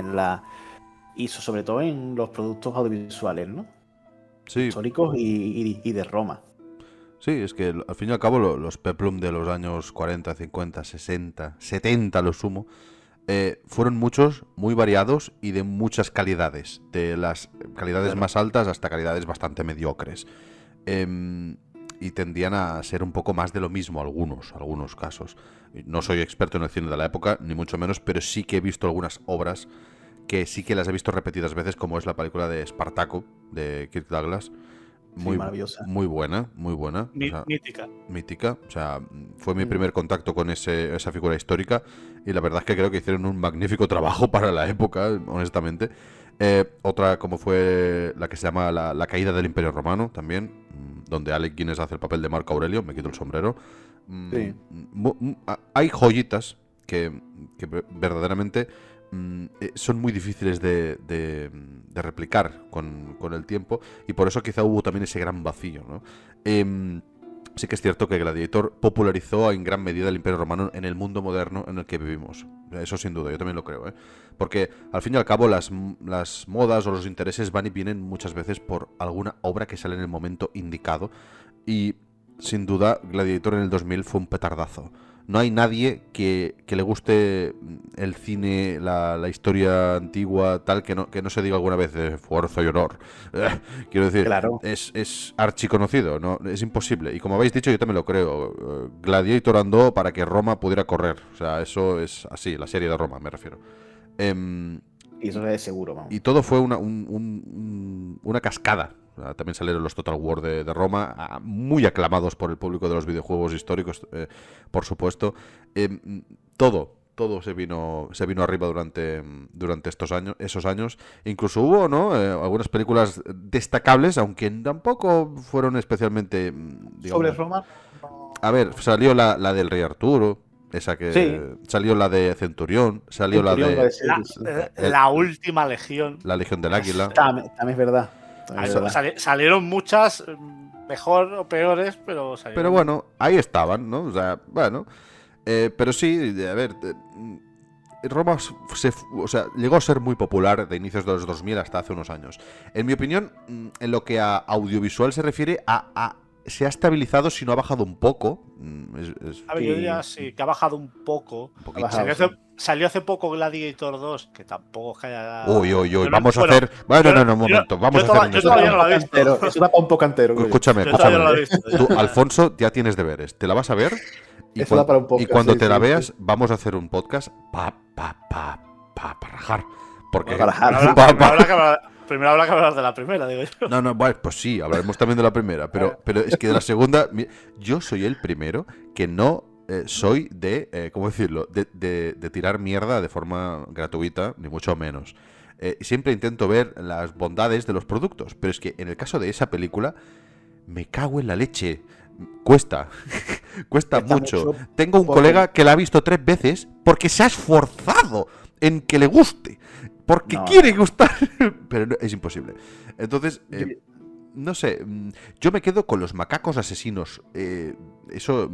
y sobre todo en los productos audiovisuales, ¿no? Sí. Históricos y de Roma. Sí, es que al fin y al cabo los Peplum de los años 40, 50, 60, 70 lo sumo, fueron muchos, muy variados y de muchas calidades. De las calidades más altas hasta calidades bastante mediocres. Y tendían a ser un poco más de lo mismo algunos casos. No soy experto en el cine de la época, ni mucho menos, pero sí que he visto algunas obras que sí que las he visto repetidas veces, como es la película de Espartaco, de Kirk Douglas. Muy, maravillosa. muy buena. O sea, mítica. O sea, fue mi primer contacto con esa figura histórica y la verdad es que creo que hicieron un magnífico trabajo para la época, honestamente. Otra como fue la que se llama La caída del Imperio Romano, también, donde Alec Guinness hace el papel de Marco Aurelio, me quito el sombrero. Sí. Hay joyitas que verdaderamente son muy difíciles de replicar con el tiempo, y por eso quizá hubo también ese gran vacío, ¿no? Sí que es cierto que Gladiator popularizó en gran medida el Imperio Romano en el mundo moderno en el que vivimos. Eso sin duda, yo también lo creo, ¿eh? Porque al fin y al cabo las modas o los intereses van y vienen muchas veces por alguna obra que sale en el momento indicado, y sin duda Gladiator en el 2000 fue un petardazo. No hay nadie que le guste el cine, la historia antigua, tal, que no se diga alguna vez de fuerza y honor. Quiero decir, Claro. es archiconocido, ¿no? Es imposible. Y como habéis dicho, yo también lo creo. Gladiator andó para que Roma pudiera correr. O sea, eso es así, la serie de Roma, me refiero. Y eso es seguro, vamos. Y todo fue una cascada. O sea, también salieron los Total War de Roma, muy aclamados por el público de los videojuegos históricos, por supuesto. Todo se vino arriba durante esos años. Incluso hubo, ¿no? Algunas películas destacables, aunque tampoco fueron especialmente, digamos... Sobre Roma. No. A ver, salió la del Rey Arturo. Esa que Sí. Salió la de Centurión, salió Centurión, la de La última legión. la Legión del Águila. También es verdad. Salieron muchas, mejor o peores, pero salieron. Pero bueno, ahí estaban, ¿no? O sea, bueno. Pero sí, a ver, Roma llegó a ser muy popular de inicios de los 2000 hasta hace unos años. En mi opinión, en lo que a audiovisual se refiere, se ha estabilizado, si no ha bajado un poco. A ver, yo diría sí, que ha bajado un poco. Un poquito. Salió hace poco Gladiator 2, que tampoco es que haya... Uy, vamos a hacer... Bueno, no, un momento. Vamos a hacer... Yo todavía no lo he visto. Es un poco entero. Escúchame. Todavía no lo he visto. Tú, Alfonso, ya tienes deberes. Te la vas a ver y, Eso da para un podcast, y cuando sí, te la sí, veas, sí. vamos a hacer un podcast para rajar. Porque... Para rajar. Primero habrá que hablar de la primera, digo yo. No, bueno, pues sí, hablaremos también de la primera, pero es que de la segunda, yo soy el primero que no soy de, ¿cómo decirlo?, de tirar mierda de forma gratuita, ni mucho menos. Siempre intento ver las bondades de los productos, pero es que en el caso de esa película, me cago en la leche. Cuesta mucho. Tengo un colega que la ha visto 3 veces porque se ha esforzado en que le guste. Porque quiere gustar, pero no, es imposible. Entonces, no sé, yo me quedo con los macacos asesinos. Eso,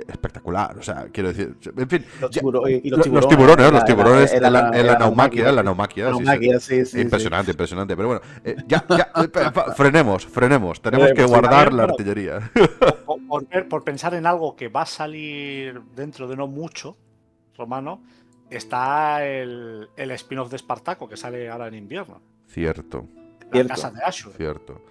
espectacular. O sea, quiero decir, en fin. Los tiburones en la naumaquia. Sí. Impresionante. Pero bueno, ya, frenemos. Tenemos que guardar la artillería. Por pensar en algo que va a salir dentro de no mucho, Romano, está el spin-off de Espartaco que sale ahora en invierno. Cierto. La casa de Ashur. Cierto.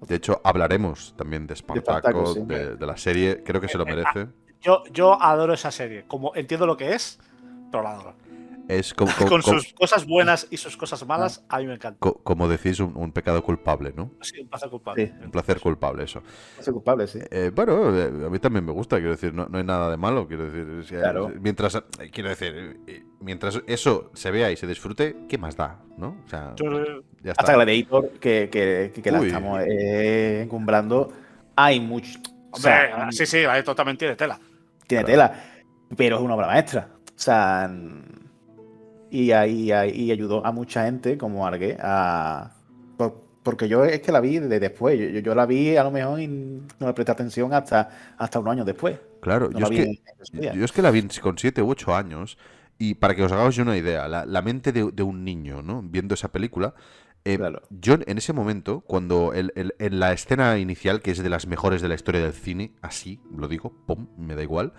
De hecho, hablaremos también de Espartaco, sí. de la serie. Creo que se lo merece. Yo adoro esa serie. Como entiendo lo que es, pero la adoro. Es con sus cosas buenas y sus cosas malas, a mí me encanta. Como decís, un pecado culpable, ¿no? Sí, un placer culpable. Sí. Un placer culpable, eso. Es culpable, sí. Bueno, a mí también me gusta, quiero decir, no hay nada de malo, quiero decir. Claro. Mientras eso se vea y se disfrute, ¿qué más da? ¿No? O sea, ya está. Hasta Gladiator, que la estamos encumbrando, hay mucho. O sea, sí, totalmente tiene tela. Tiene tela, pero es una obra maestra. O sea, y ayudó a mucha gente como Argué porque yo es que la vi después. Yo la vi a lo mejor y no le presté atención hasta un año después. Claro, No yo es que la vi con 7 u 8 años. Y para que os hagáis una idea, la mente de un niño, ¿no?, viendo esa película, claro. Yo en ese momento, cuando en la escena inicial, que es de las mejores de la historia del cine, así lo digo, pum, me da igual,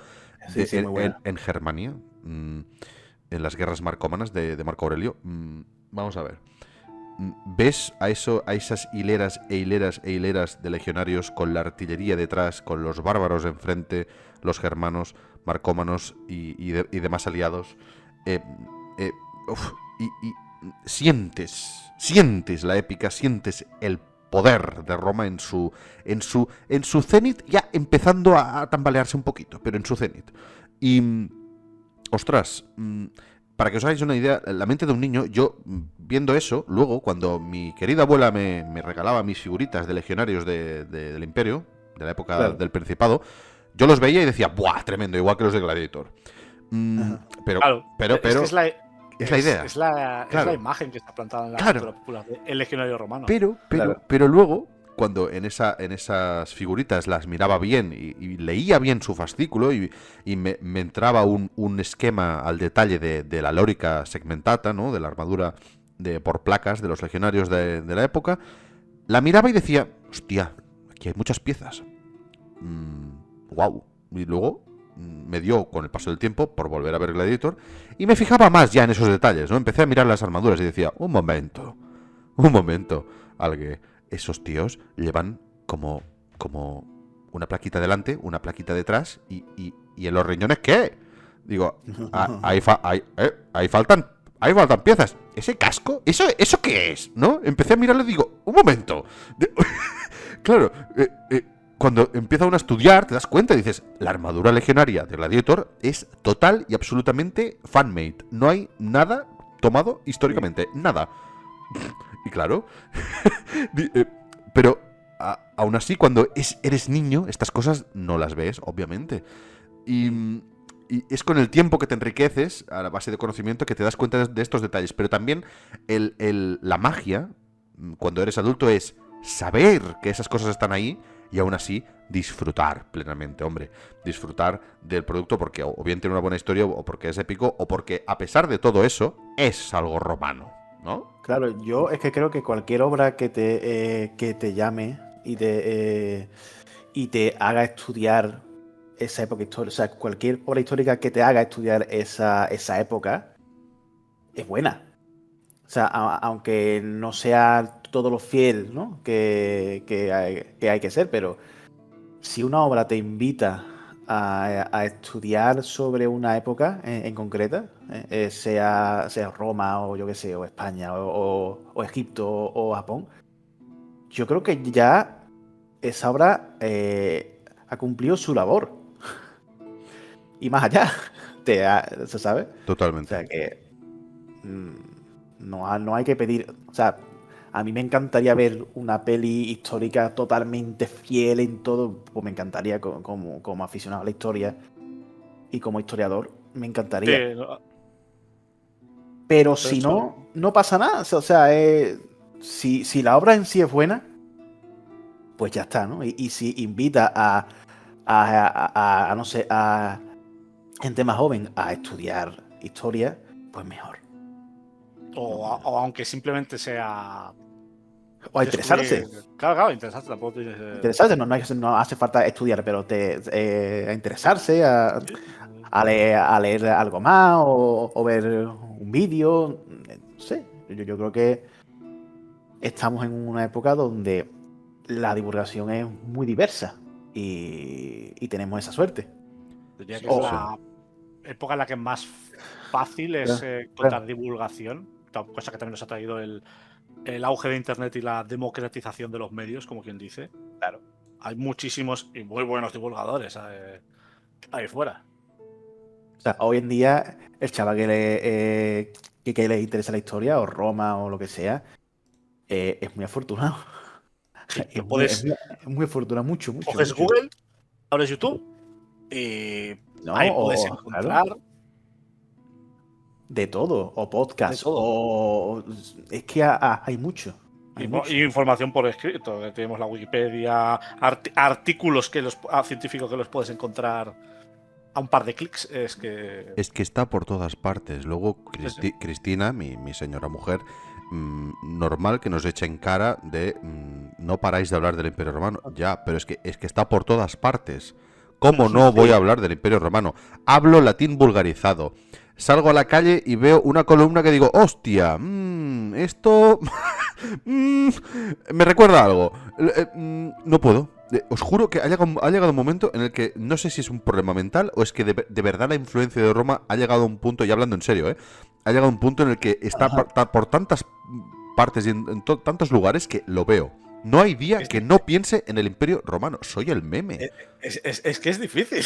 Sí, muy buena. en Germania, en las guerras marcomanas de Marco Aurelio. Vamos a ver. ¿Ves a esas hileras e hileras e hileras de legionarios con la artillería detrás, con los bárbaros enfrente, los germanos, marcómanos y demás aliados? Y sientes la épica, sientes el poder de Roma en su cenit, ya empezando a tambalearse un poquito, pero en su cenit. Y, ostras, para que os hagáis una idea, la mente de un niño, yo viendo eso, luego cuando mi querida abuela me regalaba mis figuritas de legionarios del Imperio, de la época del Principado, yo los veía y decía, ¡buah! Tremendo, igual que los de Gladiator. Pero es la idea. Es la imagen que está plantada en la cultura popular, el legionario romano. Pero luego, cuando en esas figuritas las miraba bien y leía bien su fascículo y me entraba un esquema al detalle de la lórica segmentata, ¿no? De la armadura por placas de los legionarios de la época, la miraba y decía, hostia, aquí hay muchas piezas. Wow. Y luego me dio, con el paso del tiempo, por volver a ver Gladiator, y me fijaba más ya en esos detalles, ¿no? Empecé a mirar las armaduras y decía, un momento, alguien, esos tíos llevan como una plaquita delante, una plaquita detrás, y en los riñones, ¿qué? Digo, ahí faltan piezas. ¿Ese casco? ¿Eso qué es? ¿No? Empecé a mirarlo y digo, un momento. Claro, cuando empieza uno a estudiar, te das cuenta y dices, la armadura legionaria de Gladiator es total y absolutamente fan-made. No hay nada tomado históricamente. Nada. Y claro, pero aún así, cuando eres niño, estas cosas no las ves, obviamente. Y es con el tiempo que te enriqueces, a la base de conocimiento, que te das cuenta de estos detalles. Pero también la magia, cuando eres adulto, es saber que esas cosas están ahí y aún así disfrutar plenamente, hombre. Disfrutar del producto porque o bien tiene una buena historia, o porque es épico, o porque a pesar de todo eso, es algo romano, ¿no? Claro, yo es que creo que cualquier obra que te llame y te haga estudiar esa época histórica, o sea, cualquier obra histórica que te haga estudiar esa época es buena. O sea, aunque no sea todo lo fiel, ¿no? que hay que ser, pero si una obra te invita a estudiar sobre una época en concreta, sea Roma o yo qué sé, o España, o Egipto o Japón, yo creo que ya esa obra ha cumplido su labor. Y más allá, ¿se sabe? Totalmente. O sea que no hay que pedir. O sea, a mí me encantaría ver una peli histórica totalmente fiel en todo. Pues me encantaría como aficionado a la historia y como historiador, me encantaría. Pero si no pasa nada. O sea, si la obra en sí es buena, pues ya está, ¿no? Y si invita a no sé, a gente más joven a estudiar historia, pues mejor. O aunque simplemente sea... O a interesarse. Claro, interesarse tampoco. Interesarse, no hace falta estudiar, pero a interesarse, a leer algo más o ver un vídeo. No sé, yo creo que estamos en una época donde la divulgación es muy diversa y tenemos esa suerte. Diría que es la época en la que más fácil es encontrar divulgación, cosa que también nos ha traído el auge de Internet y la democratización de los medios, como quien dice. Claro. Hay muchísimos y muy buenos divulgadores ahí fuera. O sea, hoy en día el chaval que le interesa la historia, o Roma, o lo que sea, es muy afortunado. Sí, es muy afortunado, mucho. Coges mucho. Google, abres YouTube y ahí puedes encontrar... Claro, de todo, o podcast, o es que hay mucho. Y información por escrito. Tenemos la Wikipedia, artículos científicos que los puedes encontrar a un par de clics. Es que está por todas partes. Luego Cristina, mi señora mujer, normal que nos eche en cara de no paráis de hablar del Imperio Romano. Ya, pero es que está por todas partes. ¿Cómo no voy a hablar del Imperio Romano? Hablo latín vulgarizado. salgo a la calle y veo una columna que digo, hostia, esto me recuerda a algo. No puedo. Os juro que ha llegado un momento en el que no sé si es un problema mental o es que de verdad la influencia de Roma ha llegado a un punto, y hablando en serio, ha llegado a un punto en el que está por tantas partes y en tantos lugares que lo veo. No hay día que no piense en el Imperio Romano. Soy el meme. Es que es difícil.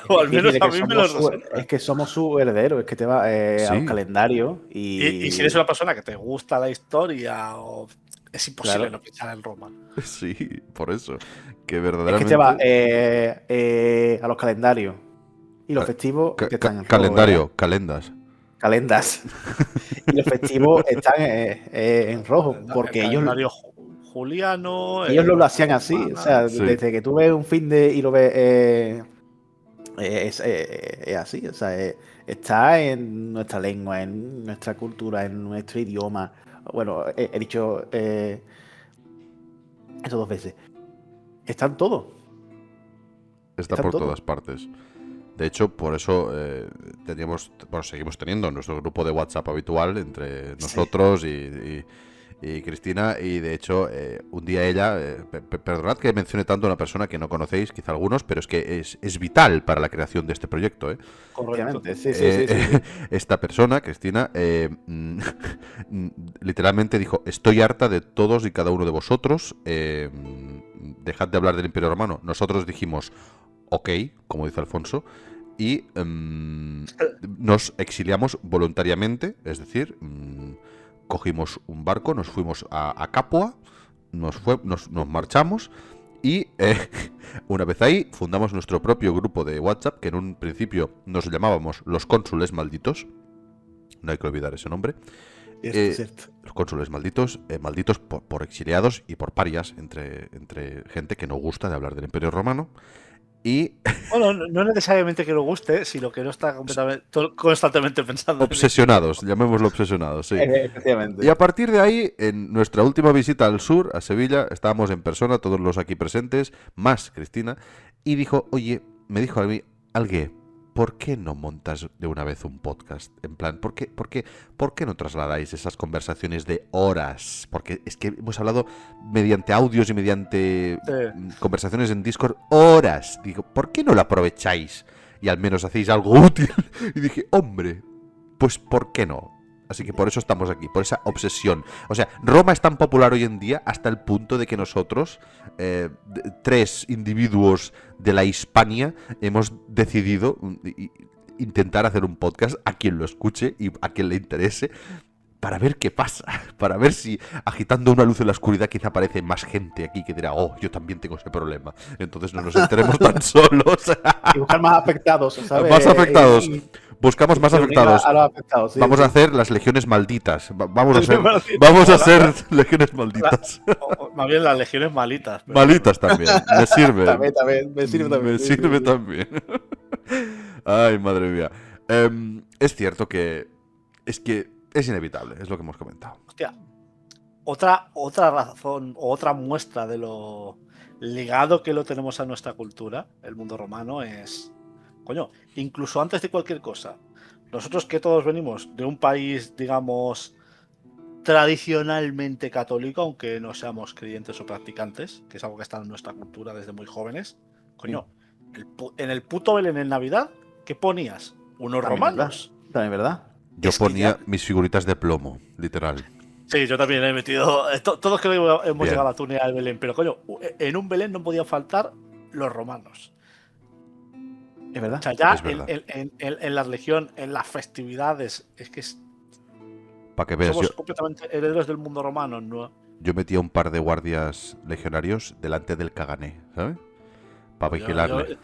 O al menos a mí me lo resulta. Es que somos su heredero. Es que te va a un calendario y si eres una persona que te gusta la historia, es imposible no pensar en Roma. Sí, por eso. Que verdaderamente... Es que te va a los calendarios. Y los festivos están en rojo. Calendas. Y los festivos están en rojo. Porque ellos... Juliano. Ellos lo hacían así, o sea, desde que tú ves un fin de y lo ves es así, o sea, está en nuestra lengua, en nuestra cultura, en nuestro idioma. Bueno, he dicho eso 2 veces. Están todos. Está por todas partes. De hecho, por eso seguimos teniendo nuestro grupo de WhatsApp habitual entre nosotros y Cristina, y de hecho un día ella, perdonad que mencione tanto a una persona que no conocéis, quizá algunos, pero es que es vital para la creación de este proyecto. Correctamente, sí. Esta persona, Cristina, literalmente dijo, estoy harta de todos y cada uno de vosotros, dejad de hablar del Imperio Romano. Nosotros dijimos, ok, como dice Alfonso, y nos exiliamos voluntariamente, es decir... cogimos un barco, nos fuimos a Capua, nos marchamos y una vez ahí fundamos nuestro propio grupo de WhatsApp, que en un principio nos llamábamos Los Cónsules Malditos. No hay que olvidar ese nombre. Cierto. Los cónsules malditos, malditos por exiliados y por parias entre gente que no gusta de hablar del Imperio Romano. Y... Bueno, no necesariamente que nos guste, sino que no está constantemente pensando. Obsesionados, llamémoslo obsesionados, sí. Efectivamente. Y a partir de ahí, en nuestra última visita al sur, a Sevilla, estábamos en persona, todos los aquí presentes, más Cristina, y me dijo a mí, Algué, ¿por qué no montas de una vez un podcast? En plan, ¿por qué no trasladáis esas conversaciones de horas? Porque es que hemos hablado mediante audios y mediante conversaciones en Discord horas. Digo, ¿por qué no lo aprovecháis? Y al menos hacéis algo útil. Y dije, hombre, pues ¿por qué no? Así que por eso estamos aquí, por esa obsesión. O sea, Roma es tan popular hoy en día hasta el punto de que nosotros, 3 individuos de la Hispania, hemos decidido intentar hacer un podcast a quien lo escuche y a quien le interese, para ver qué pasa, para ver si agitando una luz en la oscuridad quizá aparece más gente aquí que dirá, oh, yo también tengo ese problema. Entonces no nos enteremos tan solos. Y buscar más afectados, ¿sabes? Más afectados. Buscamos más afectados. A los afectados, sí, vamos a hacer las legiones malditas. Vamos a hacer legiones malditas. Más bien las legiones malitas. Pero... Malitas también. Me sirve. También. Me sirve también. Ay, madre mía. Es cierto que... Es inevitable, es lo que hemos comentado. Hostia, otra razón o otra muestra de lo ligado que lo tenemos a nuestra cultura, el mundo romano, es... Coño, incluso antes de cualquier cosa, nosotros que todos venimos de un país, digamos, tradicionalmente católico, aunque no seamos creyentes o practicantes, que es algo que está en nuestra cultura desde muy jóvenes, coño, en el puto Belén en Navidad, ¿qué ponías? Unos romanos. También, ¿verdad? Yo ponía mis figuritas de plomo, literal. Sí, yo también he metido... Todos creo que hemos llegado a la túnea del Belén, pero coño, en un Belén no podían faltar los romanos. Es verdad. O sea, ya en la religión, en las festividades, es que para que veas, somos completamente herederos del mundo romano, ¿no? Yo metía un par de guardias legionarios delante del Kagané, ¿sabes? Para vigilarle.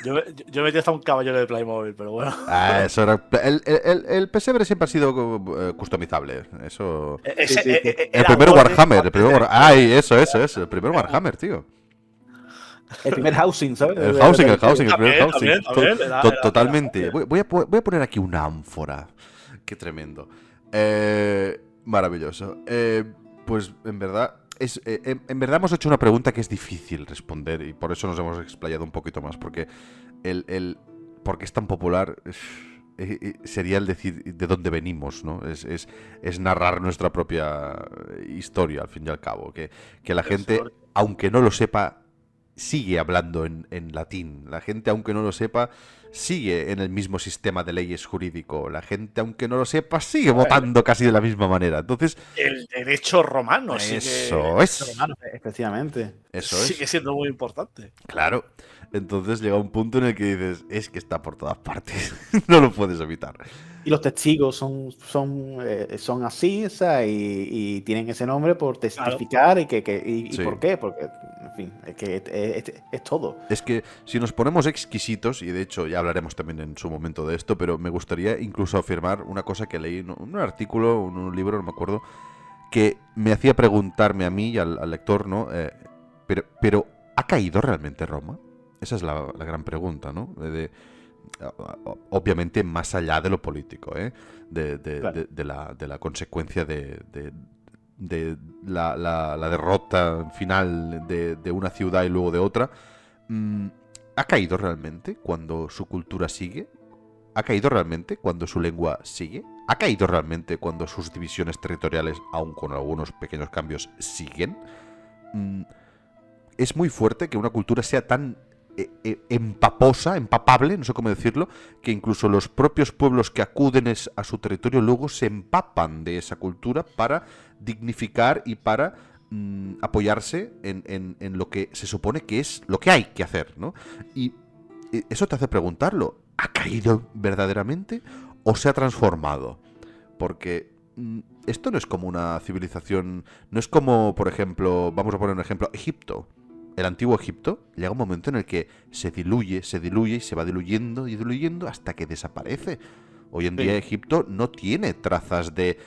Yo metí hasta un caballero de Playmobil, pero bueno. Eso era. El pesebre siempre ha sido customizable. Eso. El primer Warhammer. Eso. El primer Warhammer, tío. El primer housing, ¿sabes? El primer housing. También, Totalmente. Voy a poner aquí una ánfora. Qué tremendo. Maravilloso. Pues en verdad hemos hecho una pregunta que es difícil responder y por eso nos hemos explayado un poquito más, porque porque es tan popular sería el decir de dónde venimos, ¿no? Es narrar nuestra propia historia, al fin y al cabo. Que la gente, aunque no lo sepa, sigue hablando en latín. La gente, aunque no lo sepa, sigue en el mismo sistema de leyes jurídico. La gente, aunque no lo sepa, sigue votando casi de la misma manera. Entonces, El derecho romano eso es. Efectivamente. sigue siendo muy importante. Claro. Entonces llega un punto en el que dices, es que está por todas partes. No lo puedes evitar. Y los testigos son así, o sea, y tienen ese nombre por testificar y Sí. por qué, porque, en fin, es que es todo. Es que si nos ponemos exquisitos, y de hecho ya hablaremos también en su momento de esto, pero me gustaría incluso afirmar una cosa que leí en un artículo, en un libro, no me acuerdo, que me hacía preguntarme a mí y al lector, ¿no? Pero ¿ha caído realmente Roma? Esa es la gran pregunta, ¿no? Obviamente más allá de lo político, ¿eh? Claro. De la consecuencia de la derrota final de una ciudad y luego de otra. ¿Ha caído realmente cuando su cultura sigue? ¿Ha caído realmente cuando su lengua sigue? ¿Ha caído realmente cuando sus divisiones territoriales, aun con algunos pequeños cambios, siguen? Es muy fuerte que una cultura sea tan empapable, no sé cómo decirlo, que incluso los propios pueblos que acuden a su territorio luego se empapan de esa cultura para dignificar y para apoyarse en lo que se supone que es lo que hay que hacer, ¿no? Y eso te hace preguntarlo, ¿ha caído verdaderamente o se ha transformado? Porque esto no es como una civilización, no es como, por ejemplo, vamos a poner un ejemplo, Egipto. El antiguo Egipto llega un momento en el que se diluye y se va diluyendo y diluyendo hasta que desaparece. Hoy en día Egipto no tiene trazas del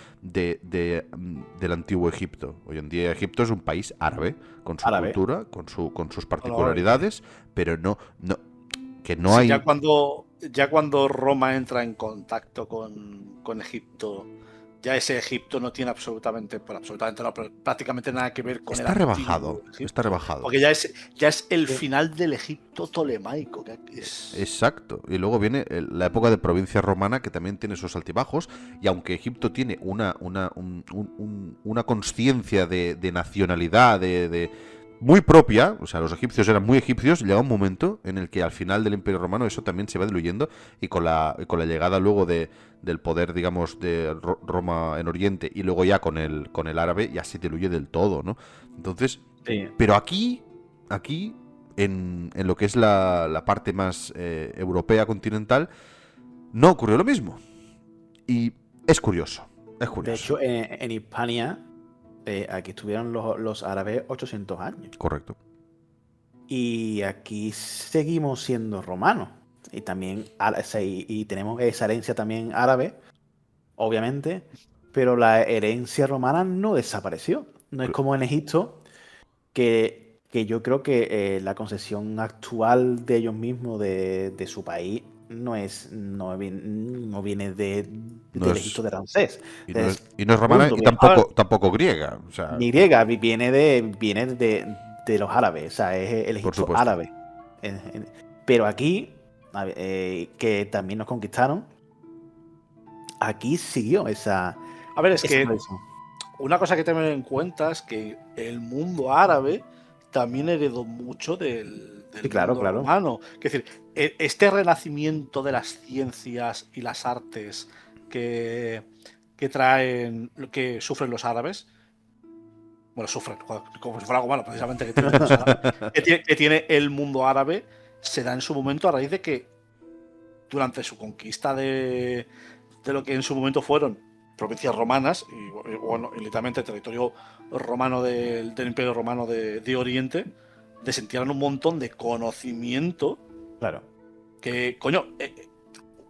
antiguo Egipto. Hoy en día Egipto es un país árabe, con su cultura, con sus particularidades, pero no que no Sí, hay... ya cuando Roma entra en contacto con Egipto, ya ese Egipto no tiene absolutamente no, pero prácticamente nada que ver con Está el rebajado, antiguo Egipto. está rebajado. Porque ya es el final del Egipto tolemaico. Exacto. Y luego viene la época de provincia romana, que también tiene sus altibajos, y aunque Egipto tiene una consciencia de nacionalidad, muy propia, o sea, los egipcios eran muy egipcios, llega un momento en el que al final del Imperio Romano eso también se va diluyendo, y con la llegada luego del poder, digamos, de Roma en Oriente, y luego ya con el árabe, ya se diluye del todo, ¿no? Entonces, pero aquí, en lo que es la parte más europea continental, no ocurrió lo mismo. Y es curioso, es curioso. De hecho, en Hispania, aquí estuvieron los árabes 800 años. Correcto. Y aquí seguimos siendo romanos. Y también y tenemos esa herencia también árabe, obviamente, pero la herencia romana no desapareció. No es como en Egipto, que yo creo que la concepción actual de ellos mismos, de su país, no viene del Egipto de Ramsés. Y no es romana y tampoco griega. O sea, Ni griega, viene de los árabes, o sea, es el Egipto árabe. Pero aquí, que también nos conquistaron, aquí siguió esa... A ver, es que una cosa que tener en cuenta es que el mundo árabe también heredó mucho del mundo romano. Es decir, este renacimiento de las ciencias y las artes que sufren los árabes, bueno, sufren, como si fuera algo malo, precisamente que tiene el mundo árabe, se da en su momento a raíz de que durante su conquista de lo que en su momento fueron provincias romanas y bueno, y literalmente el territorio romano del Imperio Romano de Oriente, desentierran un montón de conocimiento. Claro. Que, coño,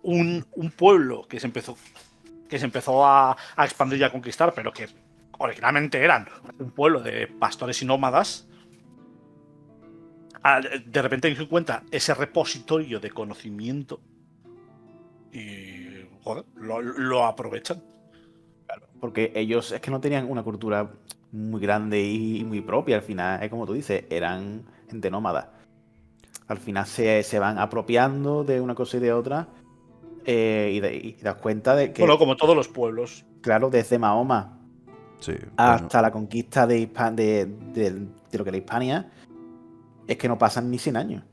un pueblo que se empezó a expandir y a conquistar, pero que originalmente eran un pueblo de pastores y nómadas, de repente se encuentra ese repositorio de conocimiento y joder, lo aprovechan. Claro, porque ellos es que no tenían una cultura muy grande y muy propia. Al final, es como tú dices, eran gente nómada. Al final se van apropiando de una cosa y de otra. y te das cuenta de que, Bueno, como todos los pueblos. claro, desde Mahoma Sí, hasta la conquista de lo que era Hispania, es que no pasan ni 100 años.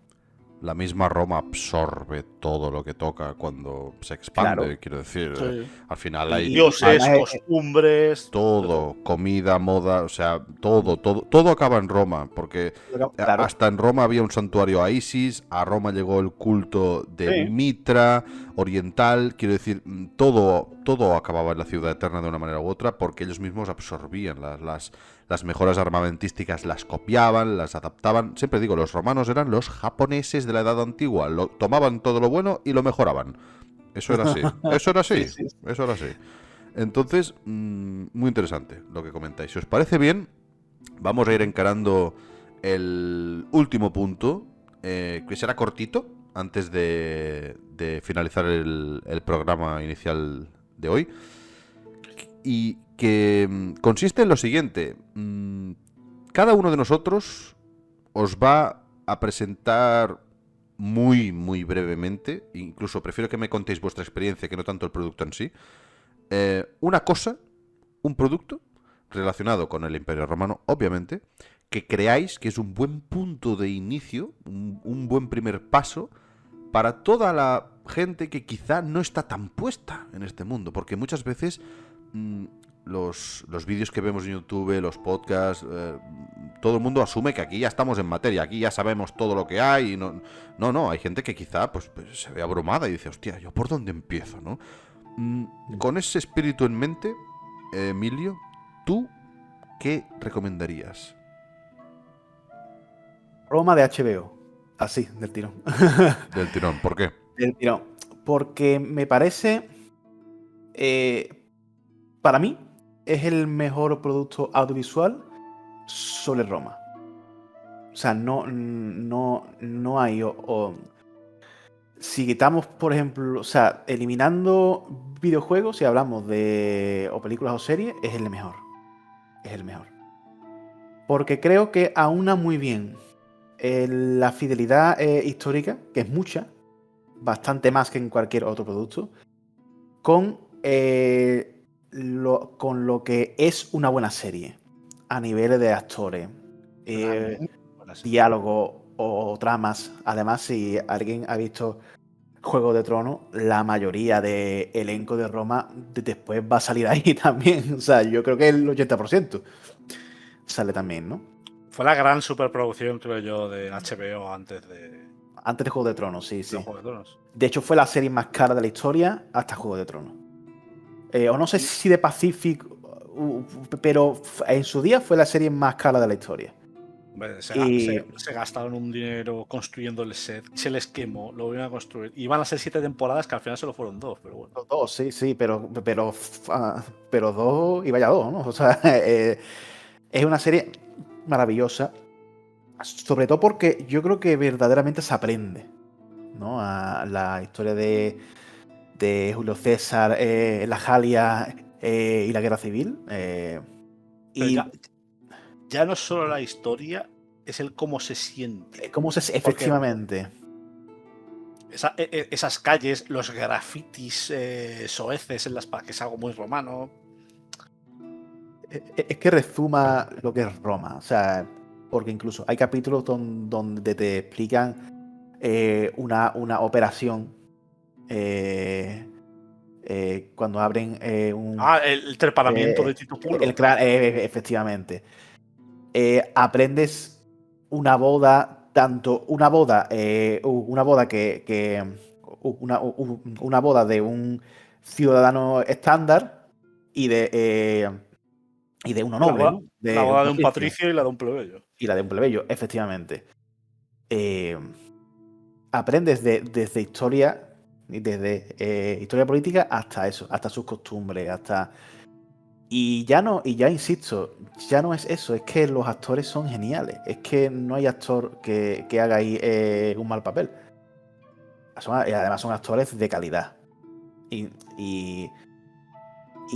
la misma Roma absorbe todo lo que toca cuando se expande, Claro. quiero decir. Sí. Al final Y- hay Dioses, además costumbres. todo, comida, moda, o sea, todo acaba en Roma, porque Claro. hasta en Roma había un santuario a Isis, a Roma llegó el culto de Sí. Mitra, oriental, quiero decir, todo acababa en la ciudad eterna de una manera u otra, porque ellos mismos absorbían las mejoras armamentísticas, las copiaban, las adaptaban. Siempre digo, los romanos eran los japoneses de la edad antigua, tomaban todo lo bueno y lo mejoraban. Eso era así, eso era así, Sí, sí. eso era así. Entonces, muy interesante lo que comentáis. Si os parece bien, vamos a ir encarando el último punto, que será cortito, antes de finalizar el programa inicial de hoy. Y que consiste en lo siguiente. Cada uno de nosotros os va a presentar muy, muy brevemente, incluso prefiero que me contéis vuestra experiencia que no tanto el producto en sí, una cosa, un producto relacionado con el Imperio Romano, obviamente, que creáis que es un buen punto de inicio, un buen primer paso para toda la gente que quizá no está tan puesta en este mundo, porque muchas veces los vídeos que vemos en YouTube, los podcasts, todo el mundo asume que aquí ya estamos en materia, aquí ya sabemos todo lo que hay. Y no, hay gente que quizá pues se ve abrumada y dice, hostia, ¿yo por dónde empiezo, no? Con ese espíritu en mente, Emilio, ¿tú qué recomendarías? Roma de HBO. Así, del tirón. Del tirón, ¿por qué? Del tirón. Porque me parece, para mí, es el mejor producto audiovisual sobre Roma. O sea, no hay. Si quitamos, por ejemplo, o sea, eliminando videojuegos, si hablamos de o películas o series, es el mejor. Es el mejor. Porque creo que aúna muy bien la fidelidad histórica, que es mucha, bastante más que en cualquier otro producto, con lo que es una buena serie a nivel de actores, diálogo o tramas. Además, si alguien ha visto Juego de Tronos, la mayoría de elenco de Roma después va a salir ahí también. O sea, yo creo que el 80% sale también, ¿no? Fue la gran superproducción, creo yo, de HBO antes de Antes de Juego de Tronos, sí, sí. Juego de Tronos. De hecho, fue la serie más cara de la historia hasta Juego de Tronos. O no sé si de Pacific, pero en su día fue la serie más cara de la historia. Se gastaron un dinero construyendo el set, se les quemó, lo volvieron a construir. Iban a ser 7 temporadas que al final solo fueron 2, pero bueno. Dos, sí, pero 2 y vaya 2, ¿no? O sea, es una serie maravillosa, sobre todo porque yo creo que verdaderamente se aprende, ¿no? A la historia de Julio César, la Galia y la Guerra Civil. Y ya no es solo la historia, es el cómo se siente. Efectivamente. Esas calles, los grafitis soeces en las que es algo muy romano. Es que rezuma lo que es Roma. O sea, porque incluso hay capítulos donde te explican una operación. Cuando abren el trepanamiento de Tito Pulo. Efectivamente. Aprendes una boda, tanto una boda una boda de un ciudadano estándar y de uno noble, ¿no? La boda de un patricio y la de un plebeyo. Y la de un plebeyo, efectivamente. Aprendes desde historia, desde historia política hasta eso, hasta sus costumbres, hasta... Y ya insisto, ya no es eso, es que los actores son geniales. Es que no hay actor que haga ahí un mal papel. Además son actores de calidad. Y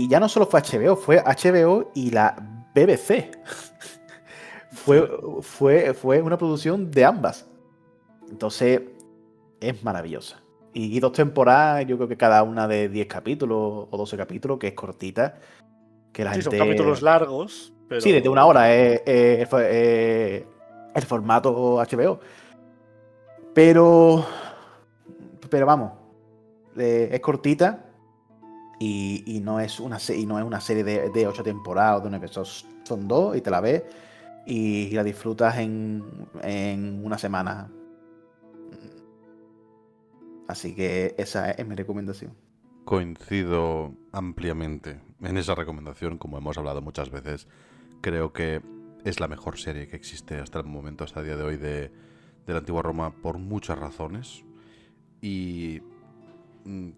ya no solo fue HBO y la BBC. fue una producción de ambas. Entonces, es maravillosa. Y 2 temporadas, yo creo que cada una de 10 capítulos o 12 capítulos, que es cortita. Que la Sí, son gente. capítulos largos, pero. Sí, desde 1 hora es el formato HBO. Pero vamos, es cortita y no es una serie de 8 temporadas o de 9 episodios. Son 2 y te la ves y la disfrutas en una semana. Así que esa es mi recomendación. Coincido ampliamente en esa recomendación, como hemos hablado muchas veces. Creo que es la mejor serie que existe hasta el momento, hasta el día de hoy, de la antigua Roma, por muchas razones. Y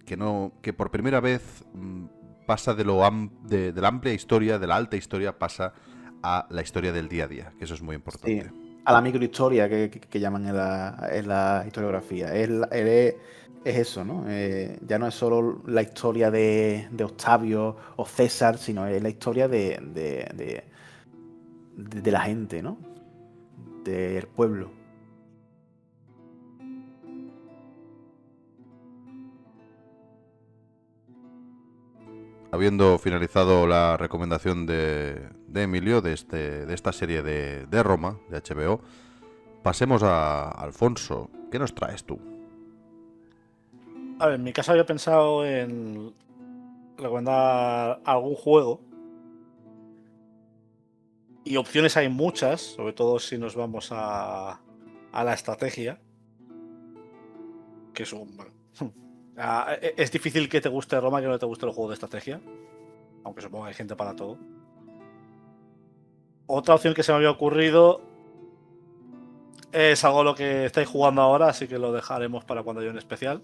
que por primera vez pasa de la amplia historia, de la alta historia, pasa a la historia del día a día, que eso es muy Sí, importante. a la microhistoria que llaman en la historiografía. Es eso, ¿no? Ya no es solo la historia de Octavio o César, sino es la historia de la gente, ¿no? Del pueblo. Habiendo finalizado la recomendación de Emilio de esta serie de Roma, de HBO, pasemos a Alfonso. ¿Qué nos traes tú? A ver, en mi caso había pensado en recomendar algún juego. Y opciones hay muchas, sobre todo si nos vamos a la estrategia. Que es un. Es difícil que te guste Roma que no te guste el juego de estrategia. Aunque supongo que hay gente para todo. Otra opción que se me había ocurrido es algo lo que estáis jugando ahora, así que lo dejaremos para cuando haya un especial.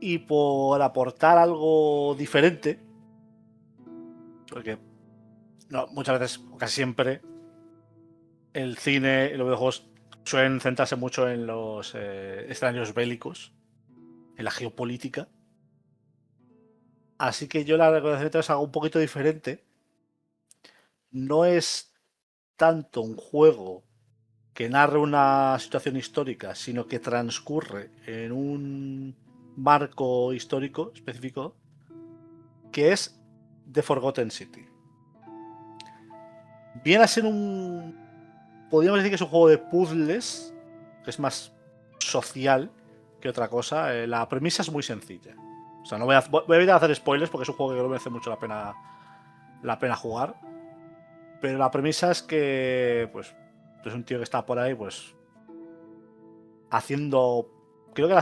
Y por aportar algo diferente, porque no, muchas veces, casi siempre, el cine y los videojuegos suelen centrarse mucho en los escenarios bélicos, en la geopolítica. Así que yo la recomendación es algo un poquito diferente. No es tanto un juego que narre una situación histórica, sino que transcurre en un marco histórico específico, que es The Forgotten City. Viene a ser podríamos decir que es un juego de puzzles, que es más social que otra cosa. La premisa es muy sencilla. O sea, no voy a evitar hacer spoilers porque es un juego que no merece mucho la pena jugar. Pero la premisa es que, pues, es un tío que está por ahí, pues, haciendo, creo que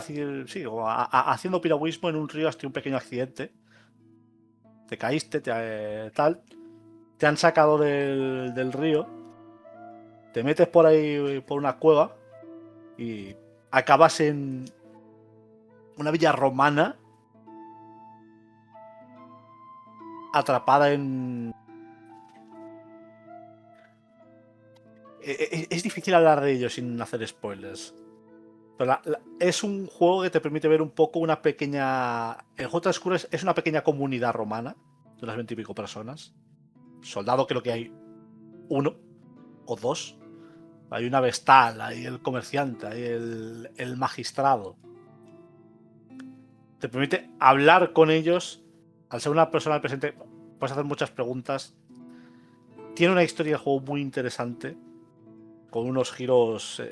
sí, haciendo piragüismo en un río hasta un pequeño accidente. Te caíste, tal, te han sacado del río, te metes por ahí por una cueva y acabas en una villa romana atrapada en. Es difícil hablar de ello sin hacer spoilers. Pero es un juego que te permite ver un poco una pequeña. El juego transcurre es una pequeña comunidad romana de unas 20 y pico personas. Soldado, creo que hay 1 o 2. Hay una vestal, hay el comerciante, hay el magistrado. Te permite hablar con ellos. Al ser una persona al presente, puedes hacer muchas preguntas. Tiene una historia de juego muy interesante, con unos giros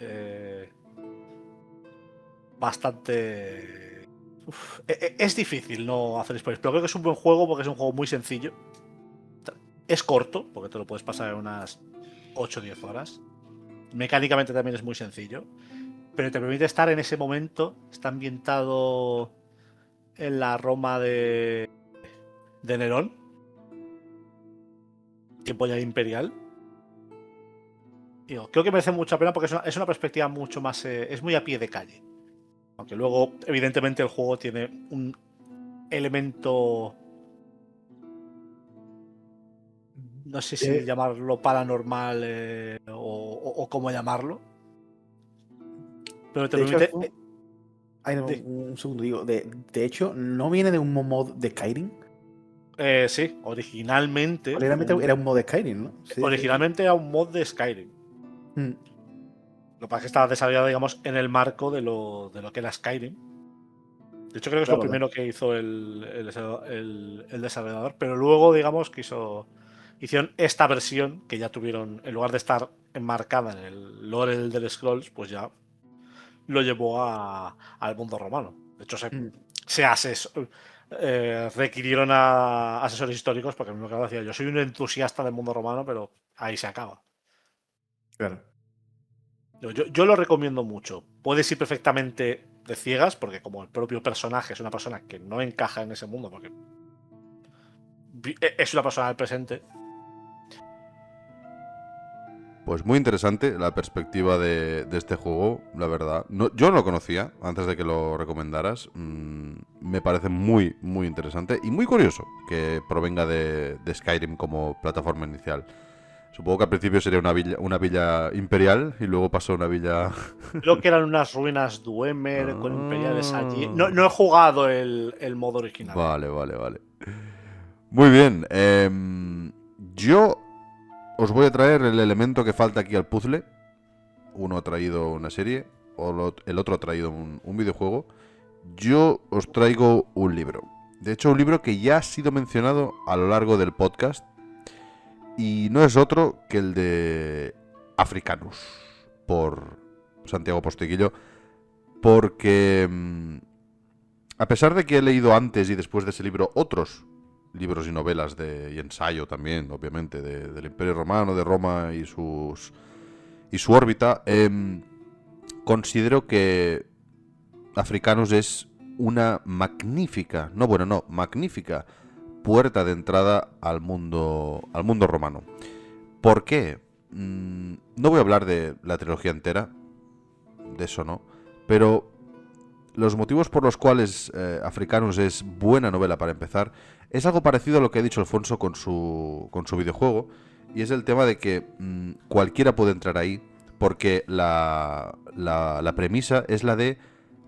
bastante. Es difícil no hacer spoilers, pero creo que es un buen juego porque es un juego muy sencillo. Es corto, porque te lo puedes pasar en unas 8 o 10 horas. Mecánicamente también es muy sencillo, pero te permite estar en ese momento. Está ambientado en la Roma de Nerón, tiempo ya imperial. Creo que merece mucha pena porque es una perspectiva mucho más. Es muy a pie de calle. Aunque luego, evidentemente, el juego tiene un elemento. No sé si llamarlo paranormal o cómo llamarlo. Pero te permite. Un segundo, digo. De hecho, ¿no viene de un mod de Skyrim? Sí, originalmente. Era un mod de Skyrim, ¿no? Sí, originalmente era un mod de Skyrim. Lo que pasa es que estaba desarrollado, digamos, en el marco de lo que era Skyrim. De hecho, creo que es lo primero que hizo el desarrollador, pero luego, digamos, hicieron esta versión que ya tuvieron, en lugar de estar enmarcada en el lore del Scrolls, pues ya lo llevó al mundo romano. De hecho, requirieron a asesores históricos, porque a mí me decía, yo soy un entusiasta del mundo romano, pero ahí se acaba. Claro. Yo lo recomiendo mucho. Puedes ir perfectamente de ciegas, porque como el propio personaje es una persona que no encaja en ese mundo, porque es una persona del presente. Pues muy interesante la perspectiva de este juego, la verdad. Yo no lo conocía antes de que lo recomendaras. Me parece muy, muy interesante y muy curioso que provenga de Skyrim como plataforma inicial. Supongo que al principio sería una villa imperial y luego pasó a una villa... Creo que eran unas ruinas Dwemer con imperiales allí. No he jugado el modo original. Vale. Muy bien. Yo os voy a traer el elemento que falta aquí al puzzle. Uno ha traído una serie, el otro ha traído un videojuego. Yo os traigo un libro. De hecho, un libro que ya ha sido mencionado a lo largo del podcast. Y no es otro que el de Africanus, por Santiago Posteguillo. Porque, a pesar de que he leído antes y después de ese libro otros libros y novelas y ensayo también, obviamente, del Imperio Romano, de Roma y su órbita, considero que Africanus es una magnífica puerta de entrada al mundo romano. ¿Por qué? No voy a hablar de la trilogía entera, de eso no, pero los motivos por los cuales Africanus es buena novela para empezar es algo parecido a lo que ha dicho Alfonso con su videojuego, y es el tema de que cualquiera puede entrar ahí, porque la premisa es la de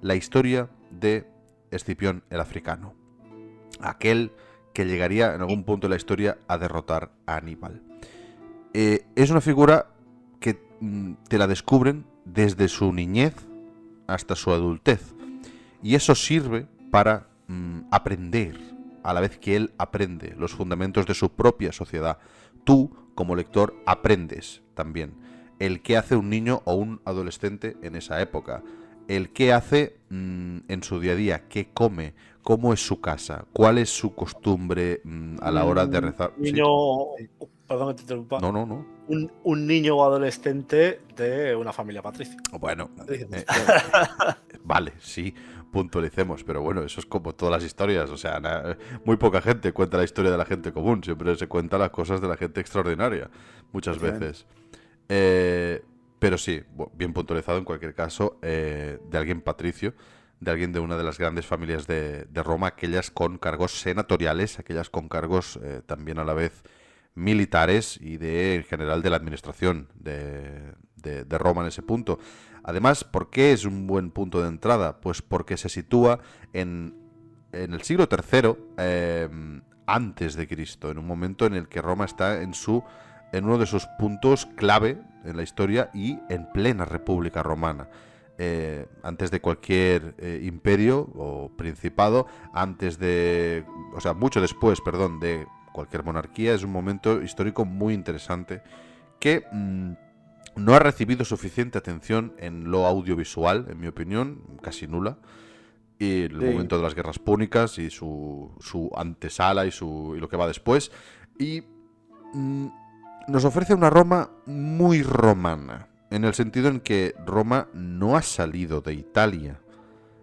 la historia de Escipión el Africano, aquel que llegaría en algún punto de la historia a derrotar a Aníbal. Es una figura que te la descubren desde su niñez hasta su adultez, y eso sirve para aprender, a la vez que él aprende los fundamentos de su propia sociedad. Tú, como lector, aprendes también el qué hace un niño o un adolescente en esa época, el qué hace en su día a día, qué come, cómo es su casa, cuál es su costumbre a la hora de rezar. Niño, ¿sí? Perdón que te interrumpa. No. Un niño o adolescente de una familia patricia. Bueno, vale, sí, puntualicemos, pero bueno, eso es como todas las historias, o sea, muy poca gente cuenta la historia de la gente común, siempre se cuenta las cosas de la gente extraordinaria, muchas veces. Pero sí, bien puntualizado en cualquier caso, de alguien patricio, de alguien de una de las grandes familias de Roma, aquellas con cargos senatoriales, aquellas con cargos también a la vez militares y en general de la administración de Roma en ese punto. Además, ¿por qué es un buen punto de entrada? Pues porque se sitúa en el siglo III antes de Cristo, en un momento en el que Roma está en uno de sus puntos clave en la historia y en plena República Romana. Antes de cualquier imperio o principado, mucho después, de cualquier monarquía. Es un momento histórico muy interesante que no ha recibido suficiente atención en lo audiovisual, en mi opinión, casi nula. Y el momento de las guerras púnicas y su antesala y lo que va después. Y nos ofrece una Roma muy romana, en el sentido en que Roma no ha salido de Italia.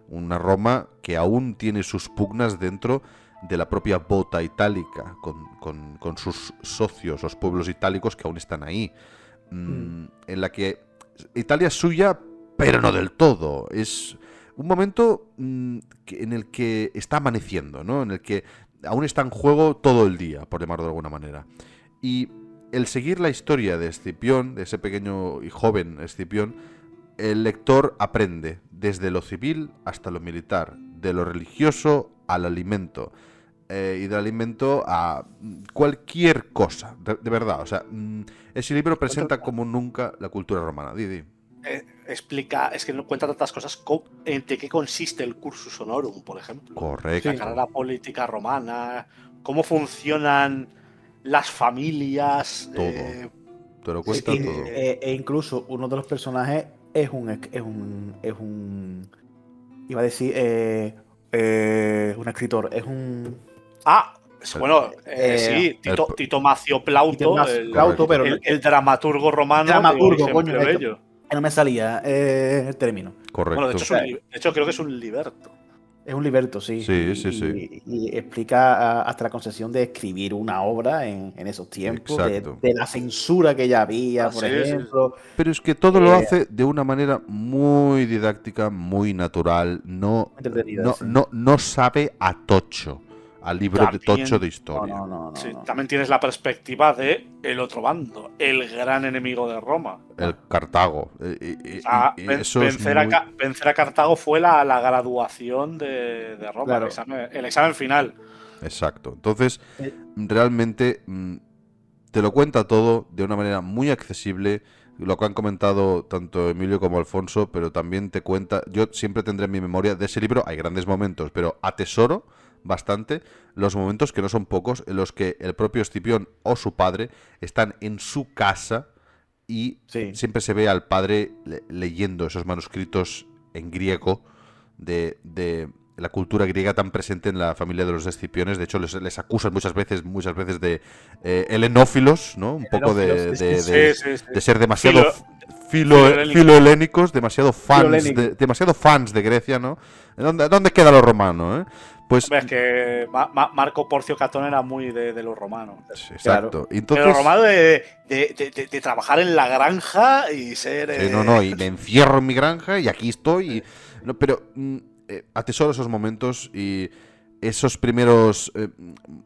Una Roma que aún tiene sus pugnas dentro de la propia bota itálica, con sus socios, los pueblos itálicos que aún están ahí. En la que Italia es suya, pero no del todo. Es un momento en el que está amaneciendo, ¿no? En el que aún está en juego todo el día, por llamarlo de alguna manera. Y el seguir la historia de Escipión, de ese pequeño y joven Escipión, el lector aprende desde lo civil hasta lo militar, de lo religioso al alimento, y del alimento a cualquier cosa, de verdad. O sea, ese libro presenta como nunca la cultura romana. Didi. explica, es que no cuenta tantas cosas en qué consiste el cursus honorum, por ejemplo. Correcto. La carrera política romana, cómo funcionan las familias. Todo. Te lo cuenta Y- todo. e incluso uno de los personajes es un iba a decir un escritor, es un Bueno, sí, Tito Macio Plauto, Tito Macio Plauto, pero el dramaturgo romano dramaturgo, de origen coño, plebeyo. no me salía el término. Correcto. Bueno, de hecho creo que es un liberto. Es un liberto, sí. Sí. Y explica hasta la concepción de escribir una obra en esos tiempos, de la censura que ya había, por ejemplo. Sí. Pero es que todo lo hace de una manera muy didáctica, muy natural. No sabe a tocho, al libro También, de tocho de historia. No. También tienes la perspectiva de el otro bando, el gran enemigo de Roma. El Cartago. Vencer a Cartago fue la graduación de Roma, claro. el examen final. Exacto. Entonces, realmente te lo cuenta todo de una manera muy accesible. Lo que han comentado tanto Emilio como Alfonso, pero también te cuenta. Yo siempre tendré en mi memoria de ese libro, hay grandes momentos, pero atesoro bastante los momentos, que no son pocos, en los que el propio Escipión o su padre están en su casa y siempre se ve al padre leyendo esos manuscritos en griego de la cultura griega tan presente en la familia de los Escipiones. De hecho, les acusan muchas veces de helenófilos, ¿no? Un poco de ser demasiado filohelénicos, demasiado fans de Grecia, ¿no? ¿Dónde queda lo romano, Pues es que Marco Porcio Catón era muy de los romanos. Exacto. Claro. Entonces, pero romano de trabajar en la granja y ser. Y me encierro en mi granja y aquí estoy. Pero atesoro esos momentos y esos primeros.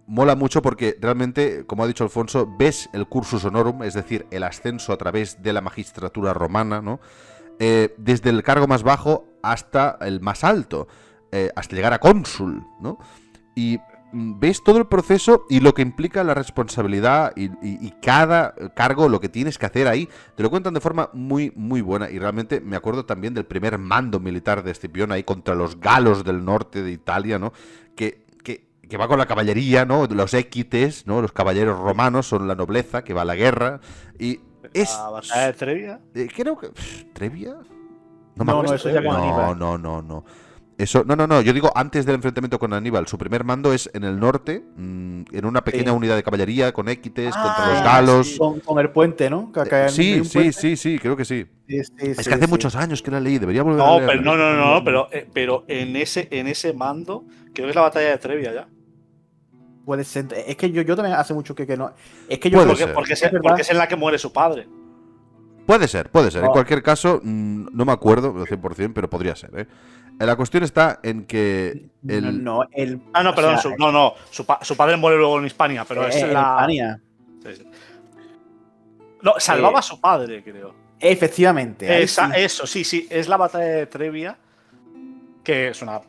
Mola mucho porque realmente, como ha dicho Alfonso, ves el cursus honorum, es decir, el ascenso a través de la magistratura romana, ¿no? Desde el cargo más bajo hasta el más alto. Hasta llegar a cónsul, ¿no? Y ves todo el proceso y lo que implica la responsabilidad y cada cargo, lo que tienes que hacer ahí. Te lo cuentan de forma muy, muy buena. Y realmente me acuerdo también del primer mando militar de Escipión ahí contra los galos del norte de Italia, ¿no? Que va con la caballería, ¿no? Los équites, ¿no? Los caballeros romanos son la nobleza que va a la guerra. Y es... ¿La batalla de Trevia? Creo que... ¿Trevia? No, eso ya con Aníbal. No. Eso, no, yo digo antes del enfrentamiento con Aníbal. Su primer mando es en el norte, en una pequeña unidad de caballería con équites contra los galos. Sí. Con el puente, ¿no? Sí, creo que sí. Es que hace muchos años que la leí, debería volver a leerla. Pero en ese mando, creo que es la batalla de Trevia ya. Puede ser. Es que yo también hace mucho que no. Es que yo creo porque es en la que muere su padre. Puede ser. En cualquier caso, no me acuerdo del 100%, pero podría ser, La cuestión está en que su padre muere luego en Hispania, pero es en la... Hispania. Sí. No, salvaba a su padre, creo. Efectivamente. Eso, sí, es la batalla de Trevia, que es una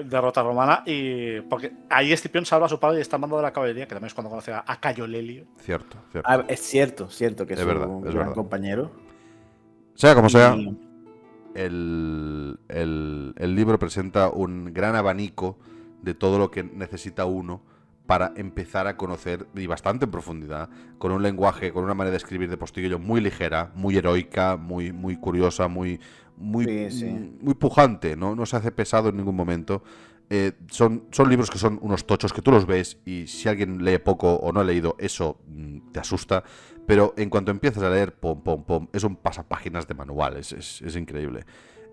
derrota romana, y porque ahí Escipión salva a su padre y está al mando de la caballería, que también es cuando conoce a Cayo Lelio. Cierto. Es cierto que es un gran compañero. Sea como sea, el libro presenta un gran abanico de todo lo que necesita uno para empezar a conocer, y bastante en profundidad, con un lenguaje, con una manera de escribir de Postiguillo muy ligera, muy heroica, muy curiosa, muy pujante, ¿no? No se hace pesado en ningún momento. Son libros que son unos tochos que tú los ves y si alguien lee poco o no ha leído, eso te asusta. Pero en cuanto empiezas a leer, es un pasapáginas de manual, es increíble.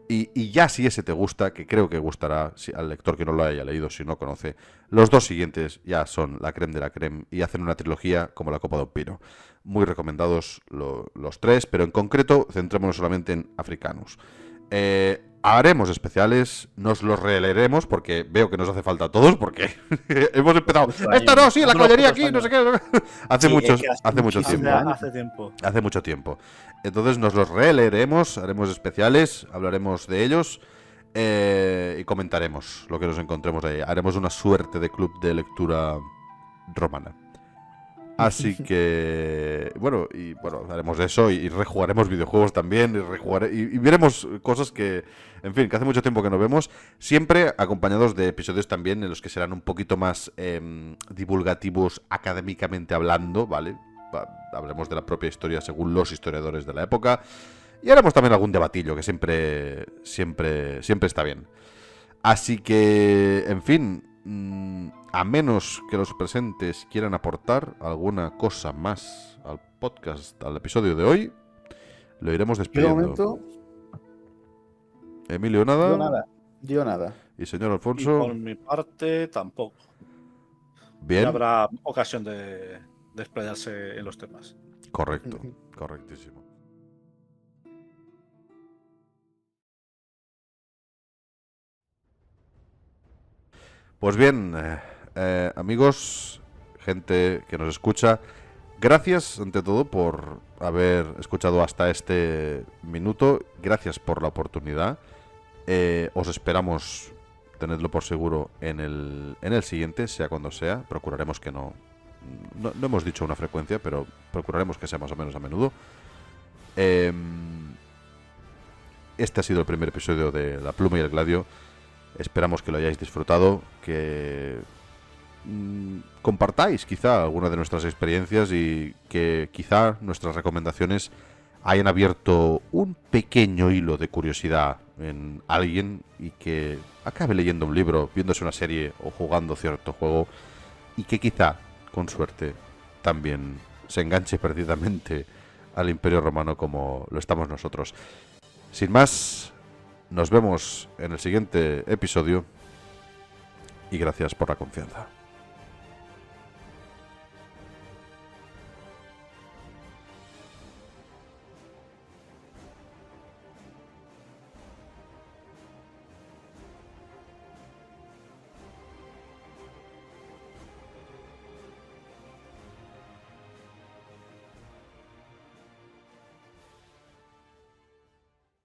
Y ya si ese te gusta, que creo que gustará al lector que no lo haya leído, si no conoce, los dos siguientes ya son la creme de la creme y hacen una trilogía como la copa de un pino. Muy recomendados los tres, pero en concreto centrémonos solamente en Africanus. Haremos especiales, nos los releeremos porque veo que nos hace falta a todos porque hemos empezado. Esta no, sí, la caballería aquí, no sé qué. Hace mucho tiempo. Hace mucho tiempo. Entonces nos los releeremos, haremos especiales, hablaremos de ellos y comentaremos lo que nos encontremos ahí. Haremos una suerte de club de lectura romana. Así que, bueno, haremos eso y rejugaremos videojuegos también y veremos cosas que, en fin, que hace mucho tiempo que no vemos, siempre acompañados de episodios también en los que serán un poquito más divulgativos académicamente hablando, ¿vale? Hablemos de la propia historia según los historiadores de la época y haremos también algún debatillo que siempre está bien. Así que, en fin, a menos que los presentes quieran aportar alguna cosa más al podcast, al episodio de hoy, lo iremos De despidiendo. momento, Emilio, nada. yo nada. Y señor Y Alfonso, por mi parte, tampoco. bien. Ya habrá ocasión de explayarse en los temas. Correcto, correctísimo. Pues bien, amigos, gente que nos escucha, gracias ante todo por haber escuchado hasta este minuto. Gracias por la oportunidad. Os esperamos, tenedlo por seguro, en el siguiente, sea cuando sea. Procuraremos que no hemos dicho una frecuencia, pero procuraremos que sea más o menos a menudo. Este ha sido el primer episodio de La Pluma y el Gladio. Esperamos que lo hayáis disfrutado, que compartáis quizá alguna de nuestras experiencias y que quizá nuestras recomendaciones hayan abierto un pequeño hilo de curiosidad en alguien y que acabe leyendo un libro, viéndose una serie o jugando cierto juego y que quizá, con suerte, también se enganche perdidamente al Imperio Romano como lo estamos nosotros. Sin más, nos vemos en el siguiente episodio y gracias por la confianza.